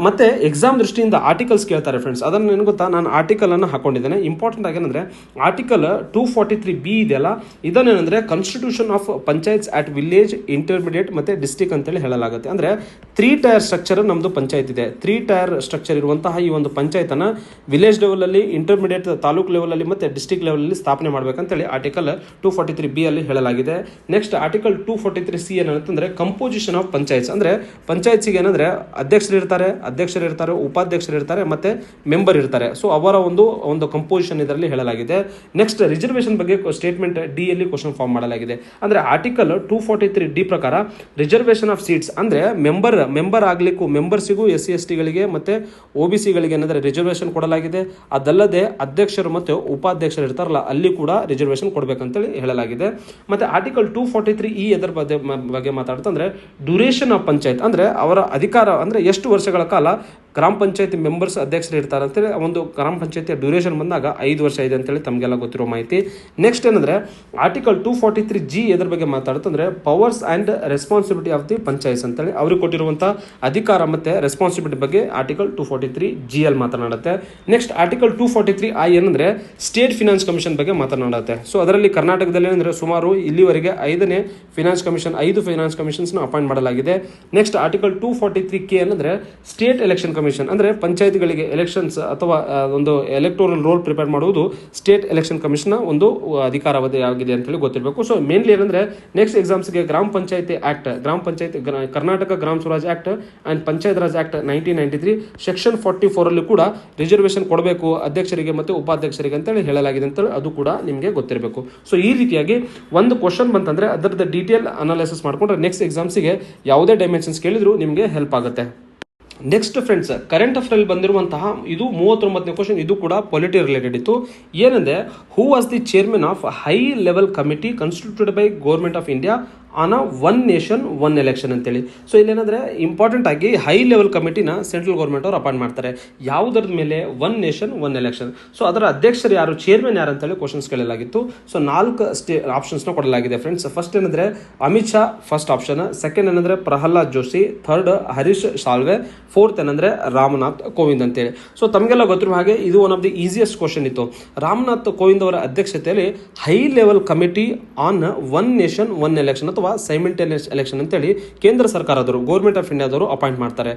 ಮತ್ತೆ ಎಕ್ಸಾಮ್ ದೃಷ್ಟಿಯಿಂದ ಆರ್ಟಿಕಲ್ಸ್ ಕೇಳ್ತಾರೆ ಫ್ರೆಂಡ್ಸ್. ಅದನ್ನು ಏನು ಗೊತ್ತಾ, ನಾನು ಆರ್ಟಿಕಲ್ ಅನ್ನು ಹಾಕೊಂಡಿದ್ದೇನೆ. ಇಂಪಾರ್ಟೆಂಟ್ ಆಗೇನಂದ್ರೆ ಆರ್ಟಿಕಲ್ 243B ಇದೆಯಲ್ಲ, ಇದನ್ನೇನಂದ್ರೆ constitution of panchayats at village, intermediate ಮತ್ತೆ ಡಿಸ್ಟ್ರಿಕ್ಟ್ ಡಿಸ್ಟಿಕ್ ಅಂತೇಳಿ ಹೇಳಲಾಗುತ್ತೆ. ಅಂದರೆ 3 ಟೈರ್ ಸ್ಟ್ರಕ್ಚರ್ ನಮ್ಮದು ಪಂಚಾಯತ್ ಇದೆ. 3 ಟೈರ್ ಸ್ಟ್ರಕ್ಚರ್ ಇರುವಂತಹ ಈ ಒಂದು ಪಂಚಾಯತನ್ನು ವಿಲೇಜ್ ಲೆವೆಲಲ್ಲಿ, ಇಂಟರ್ಮೀಡಿಯೇಟ್ ತಾಲೂಕು ಲೆವೆಲಲ್ಲಿ ಮತ್ತು ಡಿಸ್ಟಿಕ್ ಲೆವೆಲಲ್ಲಿ ಸ್ಥಾಪನೆ ಮಾಡಬೇಕಂತೇಳಿ ಆರ್ಟಿಕಲ್ 243B ಅಲ್ಲಿ ಹೇಳಲಾಗಿದೆ. ನೆಕ್ಸ್ಟ್ ಆರ್ಟಿಕಲ್ 243C ಏನಂತಂದರೆ ಕಂಪೋಸಿಷನ್ ಆಫ್ ಪಂಚಾಯತ್ಸ್. ಅಂದರೆ ಪಂಚಾಯತ್ಸಿಗೆ ಏನಂದರೆ ಅಧ್ಯಕ್ಷರು ಇರ್ತಾರೆ, ಉಪಾಧ್ಯಕ್ಷರು ಇರ್ತಾರೆ ಮತ್ತು ಮೆಂಬರ್ ಇರ್ತಾರೆ. ಸೊ ಅವರ ಒಂದು ಕಂಪೋಸಿಷನ್ ಇದರಲ್ಲಿ ಹೇಳಲಾಗಿದೆ. ನೆಕ್ಸ್ಟ್ ರಿಸರ್ವೇಷನ್ ಬಗ್ಗೆ ಸ್ಟೇಟ್ಮೆಂಟ್ ಡಿ ಯಲ್ಲಿ ಕ್ವಶನ್ ಫಾರ್ಮ್ ಮಾಡಲಾಗಿದೆ. ಅಂದರೆ ಆರ್ಟಿಕಲ್ 243D ಪ್ರಕಾರ ರಿಸರ್ವೇಷನ್ ಆಫ್ ಸೀಟ್ಸ್ ಅಂದರೆ ಮೆಂಬರ್ ಆಗಲಿಕ್ಕೂ ಮೆಂಬರ್ಸಿಗೂ SC/ST ಗಳಿಗೆ ಮತ್ತು OBC ಗಳಿಗೆ ಏನಂದರೆ ರಿಸರ್ವೇಷನ್ ಕೊಡಲಾಗಿದೆ. ಅದಲ್ಲದೆ ಅಧ್ಯಕ್ಷರು ಮತ್ತು ಉಪಾಧ್ಯಕ್ಷರು ಇರ್ತಾರಲ್ಲ ಅಲ್ಲಿ ಕೂಡ ರಿಸರ್ವೇಷನ್ ಕೊಡಬೇಕಂತೇಳಿ ಹೇಳಲಾಗಿದೆ. ಮತ್ತು ಆರ್ಟಿಕಲ್ 243E ಎದರ ಬಗ್ಗೆ ಮಾತಾಡ್ತಂದ್ರೆ ಡ್ಯೂರೇಷನ್ ಆಫ್ ಪಂಚಾಯತ್ ಅಂದರೆ ಅವರ ಅಧಿಕಾರ ಅಂದರೆ ಎಷ್ಟು ವರ್ಷಗಳ ಕಾಲ ಗ್ರಾಮ ಪಂಚಾಯತಿ ಮೆಂಬರ್ಸ್ ಅಧ್ಯಕ್ಷರು ಇರ್ತಾರೆ ಅಂತೇಳಿ ಒಂದು ಗ್ರಾಮ ಪಂಚಾಯತಿಯ ಡ್ಯೂರೇಷನ್ ಬಂದಾಗ 5 ವರ್ಷ ಇದೆ ಅಂತೇಳಿ ತಮಗೆಲ್ಲ ಗೊತ್ತಿರೋ ಮಾಹಿತಿ. ನೆಕ್ಸ್ಟ್ ಏನಂದರೆ ಆರ್ಟಿಕಲ್ 243G ಎದ್ರ ಬಗ್ಗೆ ಮಾತಾಡುತ್ತಂದ್ರೆ powers and responsibility of the panchayats ಅಂತೇಳಿ ಅವ್ರಿಗೆ ಕೊಟ್ಟಿರುವಂಥ ಅಧಿಕಾರ ಮತ್ತು ರೆಸ್ಪಾನ್ಸಿಬಿಲಿಟಿ ಬಗ್ಗೆ ಆರ್ಟಿಕಲ್ 243G ಅಲ್ಲಿ ಮಾತನಾಡುತ್ತೆ. ನೆಕ್ಸ್ಟ್ ಆರ್ಟಿಕಲ್ 243I ಏನಂದರೆ ಸ್ಟೇಟ್ ಫಿನಾನ್ಸ್ ಕಮಿಷನ್ ಬಗ್ಗೆ ಮಾತನಾಡುತ್ತೆ. ಸೊ ಅದರಲ್ಲಿ ಕರ್ನಾಟಕದಲ್ಲಿ ಏನಂದರೆ ಸುಮಾರು ಇಲ್ಲಿವರೆಗೆ 5ನೇ ಫಿನಾನ್ಸ್ ಕಮಿಷನ್ 5 ಫಿನಾನ್ಸ್ ಕಮಿಷನ್ಸ್ನ ಅಪಾಯಿಂಟ್ ಮಾಡಲಾಗಿದೆ. ನೆಕ್ಸ್ಟ್ ಆರ್ಟಿಕಲ್ 243K ಏನಂದರೆ ಸ್ಟೇಟ್ ಎಲೆಕ್ಷನ್ ಕಮಿಷನ್ ಅಂದರೆ ಪಂಚಾಯತ್ಗಳಿಗೆ ಎಲೆಕ್ಷನ್ಸ್ ಅಥವಾ ಒಂದು ಎಲೆಕ್ಟೋರಲ್ ರೋಲ್ ಪ್ರಿಪೇರ್ ಮಾಡುವುದು ಸ್ಟೇಟ್ ಎಲೆಕ್ಷನ್ ಕಮಿಷನ್ ಒಂದು ಅಧಿಕಾರಾವಧಿ ಆಗಿದೆ ಅಂತೇಳಿ ಗೊತ್ತಿರಬೇಕು. ಸೊ ಮೇನ್ಲಿ ಏನಂದರೆ ನೆಕ್ಸ್ಟ್ ಎಕ್ಸಾಮ್ಸ್ಗೆ ಗ್ರಾಮ ಪಂಚಾಯತಿ ಆಕ್ಟ್, ಕರ್ನಾಟಕ ಗ್ರಾಮ Swaraj act and panchayat Raj act 1993 section 44 ಅಲ್ಲಿ ಕೂಡ ರಿಸರ್ವೇಷನ್ ಕೊಡಬೇಕು ಅಧ್ಯಕ್ಷರಿಗೆ ಮತ್ತು ಉಪಾಧ್ಯಕ್ಷರಿಗೆ ಅಂತೇಳಿ ಹೇಳಲಾಗಿದೆ ಅಂತೇಳಿ ಅದು ಕೂಡ ನಿಮಗೆ ಗೊತ್ತಿರಬೇಕು. ಸೊ ಈ ರೀತಿಯಾಗಿ ಒಂದು ಕ್ವಶನ್ ಬಂತಂದ್ರೆ ಅದರದ ಡೀಟೇಲ್ ಅನಾಲಿಸಿಸ್ ಮಾಡಿಕೊಂಡ್ರೆ ನೆಕ್ಸ್ಟ್ ಎಕ್ಸಾಮ್ಸಿಗೆ ಯಾವುದೇ ಡೈಮೆನ್ಷನ್ಸ್ ಕೇಳಿದ್ರು ನಿಮಗೆ ಹೆಲ್ಪ್ ಆಗುತ್ತೆ. ನೆಕ್ಸ್ಟ್ ಫ್ರೆಂಡ್ಸ್, ಕರೆಂಟ್ ಅಫೇರಲ್ಲಿ ಬಂದಿರುವಂತಹ ಇದು 39ನೇ ಕ್ವಶನ್. ಇದು ಕೂಡ ಪೊಲಿಟಿ ರಿಲೇಟೆಡ್ ಇತ್ತು. ಏನಂದರೆ who was the chairman of high level committee constituted by government of India on one nation one election ಅಂತೇಳಿ. ಸೊ ಇಲ್ಲೇನಂದರೆ ಇಂಪಾರ್ಟೆಂಟ್ ಆಗಿ ಹೈ ಲೆವೆಲ್ ಕಮಿಟಿನ ಸೆಂಟ್ರಲ್ ಗೌರ್ಮೆಂಟ್ ಅವರು ಅಪಾಯಿಂಟ್ ಮಾಡ್ತಾರೆ. ಯಾವುದರದ ಮೇಲೆ? One nation one election. So ಅದರ ಅಧ್ಯಕ್ಷರು ಯಾರು, ಚೇರ್ಮನ್ ಯಾರು ಅಂತೇಳಿ ಕ್ವಶನ್ಸ್ ಕೇಳಲಾಗಿತ್ತು. ಸೊ 4 ಆಪ್ಷನ್ಸ್ನ ಕೊಡಲಾಗಿದೆ ಫ್ರೆಂಡ್ಸ್. ಫಸ್ಟ್ ಏನಂದರೆ Amit Shah first option, second ಏನಂದರೆ ಪ್ರಹ್ಲಾದ್ ಜೋಶಿ, ಥರ್ಡ್ ಹರೀಶ್ ಸಾಲ್ವೆ, ಫೋರ್ತ್ ಏನಂದರೆ ರಾಮನಾಥ್ ಕೋವಿಂದ್ ಅಂತೇಳಿ. ಸೊ ತಮಗೆಲ್ಲ ಗೊತ್ತಿರುವ ಹಾಗೆ ಇದು one of the easiest question ಇತ್ತು. ರಾಮನಾಥ್ ಕೋವಿಂದ್ ಅವರ ಅಧ್ಯಕ್ಷತೆಯಲ್ಲಿ high level committee on one nation one election ಅಥವಾ ಸೈಮಲ್ಟೇನಿಯಸ್ ಎಲೆಕ್ಷನ್ ಅಂತೇಳಿ ಕೇಂದ್ರ ಸರ್ಕಾರದವರು ಗೌರ್ಮೆಂಟ್ ಆಫ್ ಇಂಡಿಯಾದವರು ಅಪಾಯಿಂಟ್ ಮಾಡ್ತಾರೆ.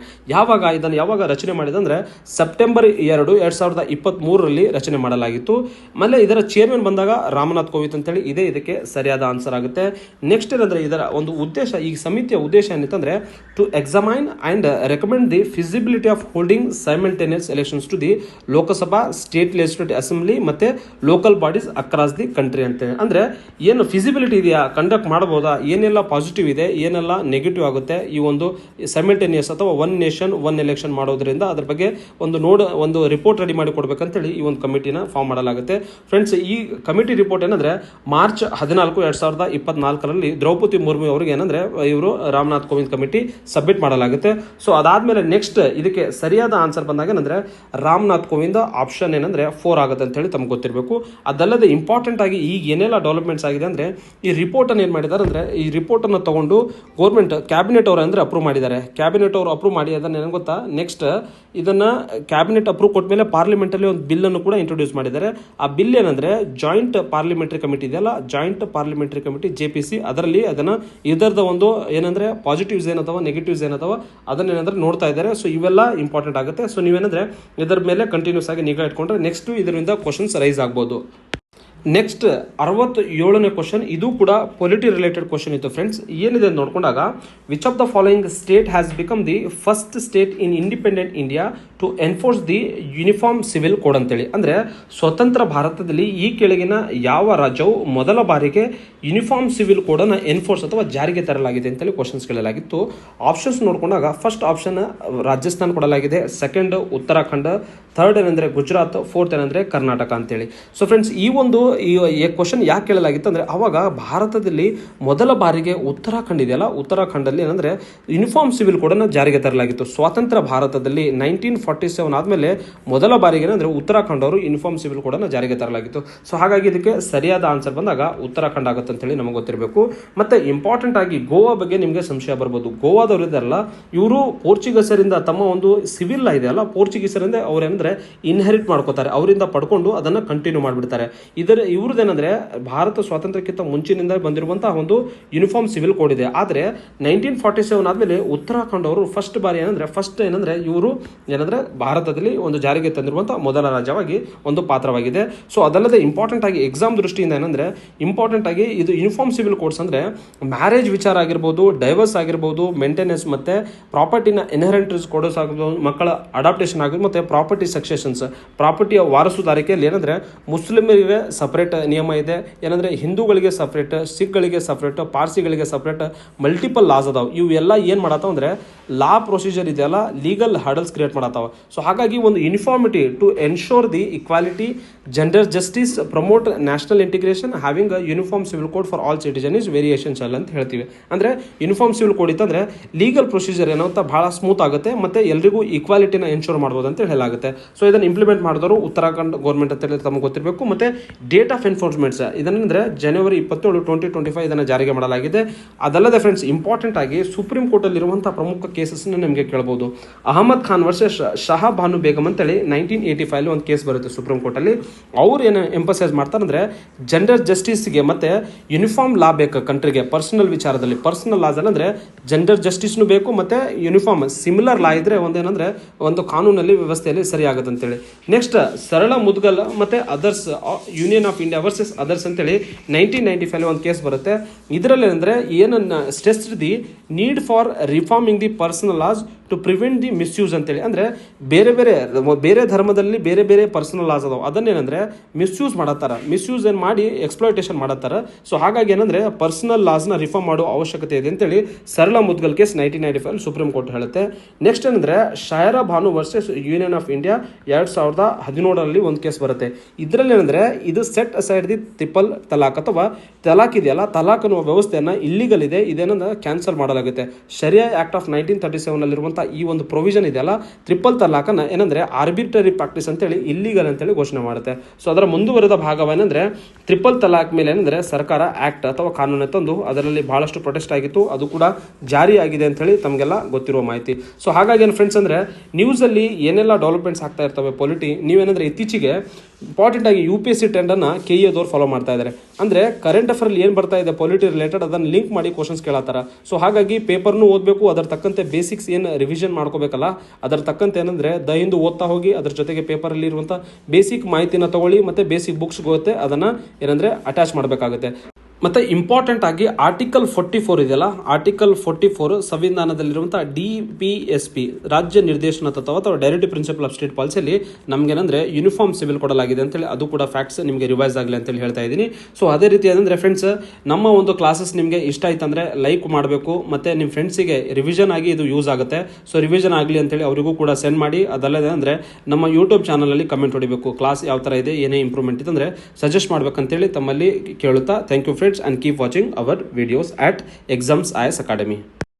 ಇದನ್ನು ಯಾವಾಗ ರಚನೆ ಮಾಡಿದಂದ್ರೆ ಸೆಪ್ಟೆಂಬರ್ 2, 2023 ರಚನೆ ಮಾಡಲಾಗಿತ್ತು. ಆಮೇಲೆ ಇದರ ಚೇರ್ಮನ್ ಬಂದಾಗ ರಾಮನಾಥ್ ಕೋವಿಂದ್ ಅಂತೇಳಿ ಇದಕ್ಕೆ ಸರಿಯಾದ ಆನ್ಸರ್ ಆಗುತ್ತೆ. ನೆಕ್ಸ್ಟ್ ಏನಂದ್ರೆ ಇದರ ಒಂದು ಉದ್ದೇಶ, ಈ ಸಮಿತಿಯ ಉದ್ದೇಶ ಏನಿತ್ತಂದ್ರೆ to examine and recommend the feasibility of holding simultaneous elections to the Lok Sabha, state legislative assembly ಮತ್ತೆ local bodies across the country ಅಂತ. ಅಂದ್ರೆ ಏನು ಫಿಸಿಬಿಲಿಟಿ ಇದೆಯಾ, ಕಂಡಕ್ಟ್ ಮಾಡಬಹುದಾ, ಏನೆಲ್ಲ ಪಾಸಿಟಿವ್ ಇದೆ, ಏನೆಲ್ಲ ನೆಗೆಟಿವ್ ಆಗುತ್ತೆ ಈ ಒಂದು ಸೈಮಲ್ಟೇನಿಯಸ್ ಅಥವಾ ಒನ್ ನೇಷನ್ ಒನ್ ಎಲೆಕ್ಷನ್ ಮಾಡೋದ್ರಿಂದ ಅದ್ರ ಬಗ್ಗೆ ಒಂದು ರಿಪೋರ್ಟ್ ರೆಡಿ ಮಾಡಿ ಕೊಡ್ಬೇಕಂತೇಳಿ ಈ ಒಂದು ಕಮಿಟಿನ ಫಾರ್ಮ್ ಮಾಡಲಾಗುತ್ತೆ. ಫ್ರೆಂಡ್ಸ್, ಈ ಕಮಿಟಿ ರಿಪೋರ್ಟ್ ಏನಂದ್ರೆ ಮಾರ್ಚ್ 14, 2024 ದ್ರೌಪದಿ ಮುರ್ಮು ಅವರಿಗೆ ಏನಂದ್ರೆ ಇವರು ರಾಮನಾಥ್ ಕೋವಿಂದ್ ಕಮಿಟಿ ಸಬ್ಮಿಟ್ ಮಾಡಲಾಗುತ್ತೆ. ಸೊ ಅದಾದ್ಮೇಲೆ ನೆಕ್ಸ್ಟ್ ಇದಕ್ಕೆ ಸರಿಯಾದ ಆನ್ಸರ್ ಬಂದಾಗ ಏನಂದ್ರೆ ರಾಮನಾಥ್ ಕೋವಿಂದ್ ಆಪ್ಷನ್ ಏನಂದ್ರೆ 4 ಆಗುತ್ತೆ ಅಂತ ಹೇಳಿ ತಮ್ಗೆ ಗೊತ್ತಿರಬೇಕು. ಅದಲ್ಲದೆ ಇಂಪಾರ್ಟೆಂಟ್ ಆಗಿ ಈಗ ಏನೆಲ್ಲ ಡೆವಲಪ್ಮೆಂಟ್ಸ್ ಆಗಿದೆ ಅಂದ್ರೆ ಈ ರಿಪೋರ್ಟ್ ಅನ್ನು ಏನ್ ಮಾಡಿದ್ದಾರೆ ಅಂದ್ರೆ ಈ ರಿಪೋರ್ಟ್ ಅನ್ನು ತಗೊಂಡು ಗೌರ್ಮೆಂಟ್ ಕ್ಯಾಬಿನೆಟ್ ಅವರು ಅಂದ್ರೆ ಅಪ್ರೂವ್ ಮಾಡಿದ್ದಾರೆ. ಕ್ಯಾಬಿನೆಟ್ ಅವರು ಅಪ್ರೂವ್ ಮಾಡಿ ಅದನ್ನ ಏನು ಗೊತ್ತಾ, ನೆಕ್ಸ್ಟ್ ಇದನ್ನ ಕ್ಯಾಬಿನೆಟ್ ಅಪ್ರೂವ್ ಕೊಟ್ಟ ಮೇಲೆ ಪಾರ್ಲಿಮೆಂಟ್ ಅಲ್ಲಿ ಒಂದು ಬಿಲ್ ಅನ್ನು ಕೂಡ ಇಂಟ್ರೊಡ್ಯೂಸ್ ಮಾಡಿದ್ದಾರೆ. ಆ ಬಿಲ್ ಏನಂದ್ರೆ ಜಾಯಿಂಟ್ ಪಾರ್ಲಿಮೆಂಟರಿ ಕಮಿಟಿ ಇದೆಯಲ್ಲ, ಜಾಯಿಂಟ್ ಪಾರ್ಲಿಮೆಂಟರಿ ಕಮಿಟಿ JPC, ಅದರಲ್ಲಿ ಇದರದ ಒಂದು ಏನಂದ್ರೆ ಪಾಸಿಟಿವ್ಸ್ ಏನಅಥವಾ ನೆಗೆಟಿವ್ಸ್ ಏನಅಥವಾ ಅದನ್ನೇನಂದ್ರೆ ನೋಡ್ತಾ ಇದ್ದಾರೆ. ಸೊ ಇವೆಲ್ಲ ಇಂಪಾರ್ಟೆಂಟ್ ಆಗುತ್ತೆ. ಸೊ ನೀವೇನಂದ್ರೆ ಇದರ ಮೇಲೆ ಕಂಟಿನ್ಯೂಸ್ ಆಗಿ ನಿಗಾ ಇಟ್ಕೊಂಡ್ರೆ ನೆಕ್ಸ್ಟ್ ಇದರಿಂದ ಕ್ವಶನ್ಸ್ ರೈಸ್ ಆಗ್ಬೋದು. ನೆಕ್ಸ್ಟ್ 67ನೇ ಕ್ವಶನ್, ಇದು ಕೂಡ ಪೊಲಿಟಿ ರಿಲೇಟೆಡ್ ಕ್ವಶನ್ ಇತ್ತು ಫ್ರೆಂಡ್ಸ್. ಏನಿದೆ ಅಂತ ನೋಡ್ಕೊಂಡಾಗ which of the following state has become the first state in independent India to enforce the uniform civil code ಅಂತೇಳಿ. ಅಂದರೆ ಸ್ವತಂತ್ರ ಭಾರತದಲ್ಲಿ ಈ ಕೆಳಗಿನ ಯಾವ ರಾಜ್ಯವು ಮೊದಲ ಬಾರಿಗೆ ಯೂನಿಫಾರ್ಮ್ ಸಿವಿಲ್ ಕೋಡನ್ನು ಎನ್ಫೋರ್ಸ್ ಅಥವಾ ಜಾರಿಗೆ ತರಲಾಗಿದೆ ಅಂತೇಳಿ ಕ್ವಶನ್ಸ್ ಕೇಳಲಾಗಿತ್ತು. ಆಪ್ಷನ್ಸ್ ನೋಡ್ಕೊಂಡಾಗ ಫಸ್ಟ್ ಆಪ್ಷನ್ ರಾಜಸ್ಥಾನ ಕೊಡಲಾಗಿದೆ, ಸೆಕೆಂಡ್ ಉತ್ತರಾಖಂಡ, ಥರ್ಡ್ ಏನಂದ್ರೆ ಗುಜರಾತ್, ಫೋರ್ತ್ ಏನಂದ್ರೆ ಕರ್ನಾಟಕ ಅಂತೇಳಿ. ಸೊ ಫ್ರೆಂಡ್ಸ್, ಈ ಕ್ವಶನ್ ಯಾಕೆ ಕೇಳಲಾಗಿತ್ತು ಅಂದ್ರೆ ಅವಾಗ ಭಾರತದಲ್ಲಿ ಮೊದಲ ಬಾರಿಗೆ ಉತ್ತರಾಖಂಡ್ ಇದೆಯಲ್ಲ, ಉತ್ತರಾಖಂಡಲ್ಲಿ ಏನಂದ್ರೆ ಯೂನಿಫಾರ್ಮ್ ಸಿವಿಲ್ ಕೋಡನ್ನು ಜಾರಿಗೆ ತರಲಾಗಿತ್ತು. ಸ್ವಾತಂತ್ರ್ಯ ಭಾರತದಲ್ಲಿ 1947 ಆದ್ಮೇಲೆ ಮೊದಲ ಬಾರಿಗೆ ಏನಂದ್ರೆ ಉತ್ತರಾಖಂಡ್ ಅವರು ಯೂನಿಫಾರ್ಮ್ ಸಿವಿಲ್ ಕೋಡನ್ನು ಜಾರಿಗೆ ತರಲಾಗಿತ್ತು. ಸೊ ಹಾಗಾಗಿ ಇದಕ್ಕೆ ಸರಿಯಾದ ಆನ್ಸರ್ ಬಂದಾಗ ಉತ್ತರಾಖಂಡ್ ಆಗುತ್ತೆ ಅಂತೇಳಿ ನಮಗೆ ಗೊತ್ತಿರಬೇಕು. ಮತ್ತೆ ಇಂಪಾರ್ಟೆಂಟ್ ಆಗಿ ಗೋವಾ ಬಗ್ಗೆ ನಿಮಗೆ ಸಂಶಯ ಬರ್ಬೋದು. ಗೋವಾದವರು ಇದಾರಲ್ಲ, ಇವರು ಪೋರ್ಚುಗೀಸರಿಂದ ತಮ್ಮ ಒಂದು ಸಿವಿಲ್ ಇದೆ ಅಲ್ಲ, ಪೋರ್ಚುಗೀಸರಿಂದ ಅವ್ರೇನಂದ್ರೆ ಇನ್ಹೆರಿಟ್ ಮಾಡ್ಕೋತಾರೆ, ಅವರಿಂದ ಪಡ್ಕೊಂಡು ಅದನ್ನ ಕಂಟಿನ್ಯೂ ಮಾಡಿಬಿಡ್ತಾರೆ. ಇವ್ರದ್ದೇನಂದ್ರೆ ಭಾರತ ಸ್ವಾತಂತ್ರ್ಯಕ್ಕಿಂತ ಮುಂಚಿನಿಂದ ಬಂದಿರುವಂತಹ ಒಂದು ಯೂನಿಫಾರ್ಮ್ ಸಿವಿಲ್ ಕೋಡ್ ಇದೆ. ಆದ್ರೆ 1947 ಆದ್ಮೇಲೆ ಉತ್ತರಾಖಂಡ್ ಅವರು ಫಸ್ಟ್ ಏನಂದ್ರೆ ಇವರು ಏನಂದ್ರೆ ಭಾರತದಲ್ಲಿ ಒಂದು ಜಾರಿಗೆ ತಂದಿರುವಂತಹ ಮೊದಲ ರಾಜ್ಯವಾಗಿ ಒಂದು ಪಾತ್ರವಾಗಿದೆ. ಸೊ ಅದಲ್ಲದೆ ಇಂಪಾರ್ಟೆಂಟ್ ಆಗಿ ಎಕ್ಸಾಮ್ ದೃಷ್ಟಿಯಿಂದ ಏನಂದ್ರೆ ಇಂಪಾರ್ಟೆಂಟ್ ಆಗಿ ಇದು ಯೂನಿಫಾರ್ಮ್ ಸಿವಿಲ್ ಕೋಡ್ಸ್ ಅಂದ್ರೆ ಮ್ಯಾರೇಜ್ ವಿಚಾರ ಆಗಿರ್ಬೋದು, ಡೈವರ್ಸ್ ಆಗಿರ್ಬೋದು, ಮೇಂಟೆನೆನ್ಸ್ ಮತ್ತೆ ಪ್ರಾಪರ್ಟಿನ ಇನ್ಹೆರಿಟೆನ್ಸ್ ಕೋಡ್ಸ್ ಆಗಿರ್ಬೋದು, ಮಕ್ಕಳ ಅಡಾಪ್ಟೇಷನ್ ಆಗಿರ್ಬೋದು, ಮತ್ತೆ ಪ್ರಾಪರ್ಟಿ ಸಕ್ಸೆಷನ್ಸ್, ಪ್ರಾಪರ್ಟಿಯ ವಾರಸುದಾರಿಕೆಯಲ್ಲಿ ಏನಂದ್ರೆ ಮುಸ್ಲಿಮರಿಗೆ ಸಪರೇಟ್ ನಿಯಮ ಇದೆ, ಏನಂದ್ರೆ ಹಿಂದೂಗಳಿಗೆ ಸಪರೇಟ್, ಸಿಖ್ಗಳಿಗೆ ಸಪರೇಟ್, ಪಾರ್ಸಿಗಳಿಗೆ ಸಪರೇಟ್, ಮಲ್ಟಿಪಲ್ ಲಾಸ್ ಅದಾವ. ಇವು ಎಲ್ಲ ಏನ್ ಮಾಡತ್ತಾವ ಅಂದ್ರೆ ಲಾ ಪ್ರೊಸೀಜರ್ ಇದೆಯಲ್ಲ, ಲೀಗಲ್ ಹರ್ಡಲ್ಸ್ ಕ್ರಿಯೇಟ್ ಮಾಡತ್ತಾವ. ಸೊ ಹಾಗಾಗಿ ಒಂದು uniformity to ensure the equality, gender justice, promote national integration, having a uniform civil code for all citizen is very essential ಅಂತ ಹೇಳ್ತೀವಿ. ಅಂದ್ರೆ ಯೂನಿಫಾರ್ಮ್ ಸಿವಿಲ್ ಕೋಡ್ ಇತ್ತಂದ್ರೆ ಲೀಗಲ್ ಪ್ರೊಸೀಜರ್ ಏನೋ ಬಹಳ ಸ್ಮೂತ್ ಆಗುತ್ತೆ, ಮತ್ತೆ ಎಲ್ರಿಗೂ ಈಕ್ವಾಲಿಟಿನ ಎನ್ಶೋರ್ ಮಾಡ್ಬೋದು ಅಂತ ಹೇಳಲಾಗುತ್ತೆ. ಸೊ ಇದನ್ನು ಇಂಪ್ಲಿಮೆಂಟ್ ಮಾಡಿದವರು ಉತ್ತರಾಖಂಡ್ ಗೌರ್ಮೆಂಟ್ ಅಂತ ಹೇಳಿ ತಮಗೆ ಗೊತ್ತಿರಬೇಕು. ಮತ್ತೆ ಡೇಟ್ ಆಫ್ ಎನ್ಫೋರ್ಸ್ಮೆಂಟ್ಸ್ ಇದನ್ನಂದ್ರೆ ಜನವರಿ 27, 2025 ಇದನ್ನು ಜಾರಿಗೆ ಮಾಡಲಾಗಿದೆ. ಅದಲ್ಲದೆ ಫ್ರೆಂಡ್ಸ್ ಇಂಪಾರ್ಟೆಂಟ್ ಆಗಿ ಸುಪ್ರೀಂ ಕೋರ್ಟ್ ಅಲ್ಲಿ ಇರುವಂತಹ ಪ್ರಮುಖ ಕೇಸಸ್ ನಿಮಗೆ ಕೇಳಬಹುದು. ಅಹಮದ್ ಖಾನ್ ವರ್ಸಸ್ ಶಹಾ ಬಾನು ಬೇಗಂ ಅಂತೇಳಿ 1985 ಒಂದು ಕೇಸ್ ಬರುತ್ತೆ ಸುಪ್ರೀಂ ಕೋರ್ಟ್ ಅಲ್ಲಿ. ಅವ್ರು ಏನು ಎಂಫಸೈಸ್ ಮಾಡ್ತಾರೆ ಅಂದ್ರೆ ಜೆಂಡರ್ ಜಸ್ಟಿಸ್ಗೆ ಮತ್ತೆ ಯೂನಿಫಾರ್ಮ್ ಲಾ ಬೇಕು ಕಂಟ್ರಿಗೆ ಪರ್ಸನಲ್ ವಿಚಾರದಲ್ಲಿ. ಪರ್ಸನಲ್ ಲಾಸ್ ಅಂದ್ರೆ ಜೆಂಡರ್ ಜಸ್ಟಿಸ್ನು ಬೇಕು, ಮತ್ತೆ ಯೂನಿಫಾರ್ಮ್ ಸಿಮಿಲರ್ ಲಾ ಇದ್ರೆ ಒಂದೇನಂದ್ರೆ ಒಂದು ಕಾನೂನಲ್ಲಿ ವ್ಯವಸ್ಥೆಯಲ್ಲಿ ಸರಿ ಆಗುತ್ತೆ ಅಂತೇಳಿ. ನೆಕ್ಸ್ಟ್ ಸರಳ ಮುದ್ಗಲ್ ಮತ್ತೆ others, union of India versus others ಅಂತೇಳಿ 1995 ಒಂದು ಕೇಸ್ ಬರುತ್ತೆ. ಇದರಲ್ಲಿ ಏನಂದ್ರೆ ಏನನ್ನ stress the need for reforming the personal laws to prevent the misuse ಅಂತೇಳಿ. ಅಂದ್ರೆ ಬೇರೆ ಧರ್ಮದಲ್ಲಿ ಬೇರೆ ಬೇರೆ ಪರ್ಸನಲ್ ಲಾಸ್ ಅದಾವ, ಅದನ್ನೇನಂದ್ರೆ ಮಿಸ್ಯೂಸ್ ಮಾಡತ್ತಾರ, ಮಿಸ್ಯೂಸ್ ಏನ್ ಮಾಡಿ ಎಕ್ಸ್ಪ್ಲಾಯ್ಟೇಷನ್ ಮಾಡತ್ತಾರ. ಸೊ ಹಾಗಾಗಿ ಏನಂದ್ರೆ ಪರ್ಸನಲ್ ಲಾಸ್ನ ರಿಫಾರ್ಮ್ ಮಾಡೋ ಅವಶ್ಯಕತೆ ಇದೆ ಅಂತೇಳಿ Sarla Mudgal case 1995 supreme court ಹೇಳುತ್ತೆ. ನೆಕ್ಸ್ಟ್ ಏನಂದ್ರೆ Shayara Bano versus union of India 2017 ಒಂದು ಕೇಸ್ ಬರುತ್ತೆ. ಇದರಲ್ಲಿ ಏನಂದ್ರೆ ಇದು set aside the triple talaq ಅಥವಾ ತಲಾಕ್ ಇದೆಯಲ್ಲ, ತಲಾಕ್ ಅನ್ನುವ ವ್ಯವಸ್ಥೆಯನ್ನ ಇಲ್ಲಿಗಲ್ ಇದೆ, ಇದೇನಂದ್ರೆ ಕ್ಯಾನ್ಸಲ್ ಮಾಡಲಾಗುತ್ತೆ. ಶರಿಯಾ ಆಕ್ಟ್ ಆಫ್ 1937 ಅಲ್ಲಿರುವಂತಹ ಈ ಒಂದು ಪ್ರೊವಿಷನ್ ಇದೆಯಲ್ಲ, ಟ್ರಿಪಲ್ ತಲಾಕನ್ನ ಏನಂದ್ರೆ ಆರ್ಬಿಟ್ರರಿ ಪ್ರಾಕ್ಟೀಸ್ ಅಂತೇಳಿ ಇಲ್ಲಿಗಲ್ ಅಂತೇಳಿ ಘೋಷಣೆ ಮಾಡುತ್ತೆ. ಸೊ ಅದರ ಮುಂದುವರೆದ ಭಾಗವೇನೆಂದ್ರೆ ಟ್ರಿಪಲ್ ತಲಾಕ್ ಮೇಲೆ ಏನಂದ್ರೆ ಸರ್ಕಾರ ಆಕ್ಟ್ ಅಥವಾ ಕಾನೂನು ತಂದು ಅದರಲ್ಲಿ ಬಹಳಷ್ಟು ಪ್ರೊಟೆಸ್ಟ್ ಆಗಿತ್ತು, ಅದು ಕೂಡ ಜಾರಿ ಆಗಿದೆ ಅಂತ ಹೇಳಿ ತಮಗೆಲ್ಲ ಗೊತ್ತಿರುವ ಮಾಹಿತಿ. ಸೊ ಹಾಗಾಗಿ ಏನು ಫ್ರೆಂಡ್ಸ್ ಅಂದ್ರೆ ನ್ಯೂಸ್ ಅಲ್ಲಿ ಏನೆಲ್ಲ ಡೆವಲಪ್ಮೆಂಟ್ಸ್ ಆಗ್ತಾ ಇರ್ತವೆ ನೀವೇನಂದ್ರೆ ಇತ್ತೀಚೆಗೆ ಇಂಪಾರ್ಟೆಂಟ್ ಆಗಿ UPSC ಟ್ರೆಂಡ್ ಅನ್ನ KEದವ್ರು ಫಾಲೋ ಮಾಡ್ತಾ ಇದ್ದಾರೆ. ಅಂದ್ರೆ ಕರೆಂಟ್ ಅಫೇರ್ ಏನ್ ಬರ್ತಾ ಇದೆ ಪೊಲಿಟಿ ರಿಲೇಟೆಡ್ ಅದನ್ನ ಲಿಂಕ್ ಮಾಡಿ ಕ್ವಶನ್ಸ್ ಕೇಳತ್ತಾರ. ಸೊ ಹಾಗಾಗಿ ಪೇಪರ್ನು ಓದಬೇಕು, ಅದರ ತಕ್ಕಂತೆ ಬೇಸಿಕ್ಸ್ ಏನು ರಿವಿಷನ್ ಮಾಡ್ಕೋಬೇಕಲ್ಲ, ಅದರ ತಕ್ಕಂತೆ ಏನಂದ್ರೆ ಹಿಂದೆ ಓದ್ತಾ ಹೋಗಿ ಅದ್ರ ಜೊತೆಗೆ ಪೇಪರ್ ಅಲ್ಲಿ ಇರುವಂತ ಬೇಸಿಕ್ ಮಾಹಿತಿನ ತಗೊಳ್ಳಿ, ಮತ್ತೆ ಬೇಸಿಕ್ ಬುಕ್ಸ್ ಹೋಗುತ್ತೆ ಅದನ್ನ ಏನಂದ್ರೆ ಅಟ್ಯಾಚ್ ಮಾಡಬೇಕಾಗುತ್ತೆ. ಮತ್ತೆ ಇಂಪಾರ್ಟೆಂಟ್ ಆಗಿ ಆರ್ಟಿಕಲ್ 44 ಇದೆಯಲ್ಲ, ಆರ್ಟಿಕಲ್ 44 ಸಂವಿಧಾನದಲ್ಲಿರುವಂತಹ DPSP ರಾಜ್ಯ ನಿರ್ದೇಶನ ತತ್ವ ಅಥವಾ ಡೈರೆಕ್ಟಿವ್ ಪ್ರಿನ್ಸಿಪಲ್ ಆಫ್ ಸ್ಟೇಟ್ ಪಾಲಿಸಿಯಲ್ಲಿ ನಮ್ಗೇನಂದ್ರೆ ಯೂನಿಫಾರ್ಮ್ ಸಿವಿಲ್ ಕೊಡಲಾಗಿದೆ ಅಂತೇಳಿ ಅದು ಕೂಡ ಫ್ಯಾಕ್ಟ್ಸ್ ನಿಮಗೆ ರಿವೈಸ್ ಆಗಲಿ ಅಂತೇಳಿ ಹೇಳ್ತಾ ಇದ್ದೀನಿ. ಸೊ ಅದೇ ರೀತಿ ಏನಂದ್ರೆ ಫ್ರೆಂಡ್ಸ್ ನಮ್ಮ ಒಂದು ಕ್ಲಾಸಸ್ ನಿಮಗೆ ಇಷ್ಟ ಆಯ್ತು ಅಂದ್ರೆ ಲೈಕ್ ಮಾಡಬೇಕು, ಮತ್ತೆ ನಿಮ್ಮ ಫ್ರೆಂಡ್ಸಿಗೆ ರಿವಿಷನ್ ಆಗಿ ಇದು ಯೂಸ್ ಆಗುತ್ತೆ. ಸೊ ರಿವಿಷನ್ ಆಗಲಿ ಅಂತೇಳಿ ಅವರಿಗೂ ಕೂಡ ಸೆಂಡ್ ಮಾಡಿ. ಅದಲ್ಲದೆ ಅಂದ್ರೆ ನಮ್ಮ ಯೂಟ್ಯೂಬ್ ಚಾನಲ್ ಅಲ್ಲಿ ಕಮೆಂಟ್ ಹೊಡಿಬೇಕು, ಕ್ಲಾಸ್ ಯಾವ ತರ ಇದೆ, ಏನೇ ಇಂಪ್ರೂವ್ಮೆಂಟ್ ಇತ್ತಂದ್ರೆ ಸಜೆಸ್ಟ್ ಮಾಡ್ಬೇಕಂತೇಳಿ ತಮ್ಮಲ್ಲಿ ಕೇಳುತ್ತಾ thank you friends and keep watching our videos at Exams IAS Academy.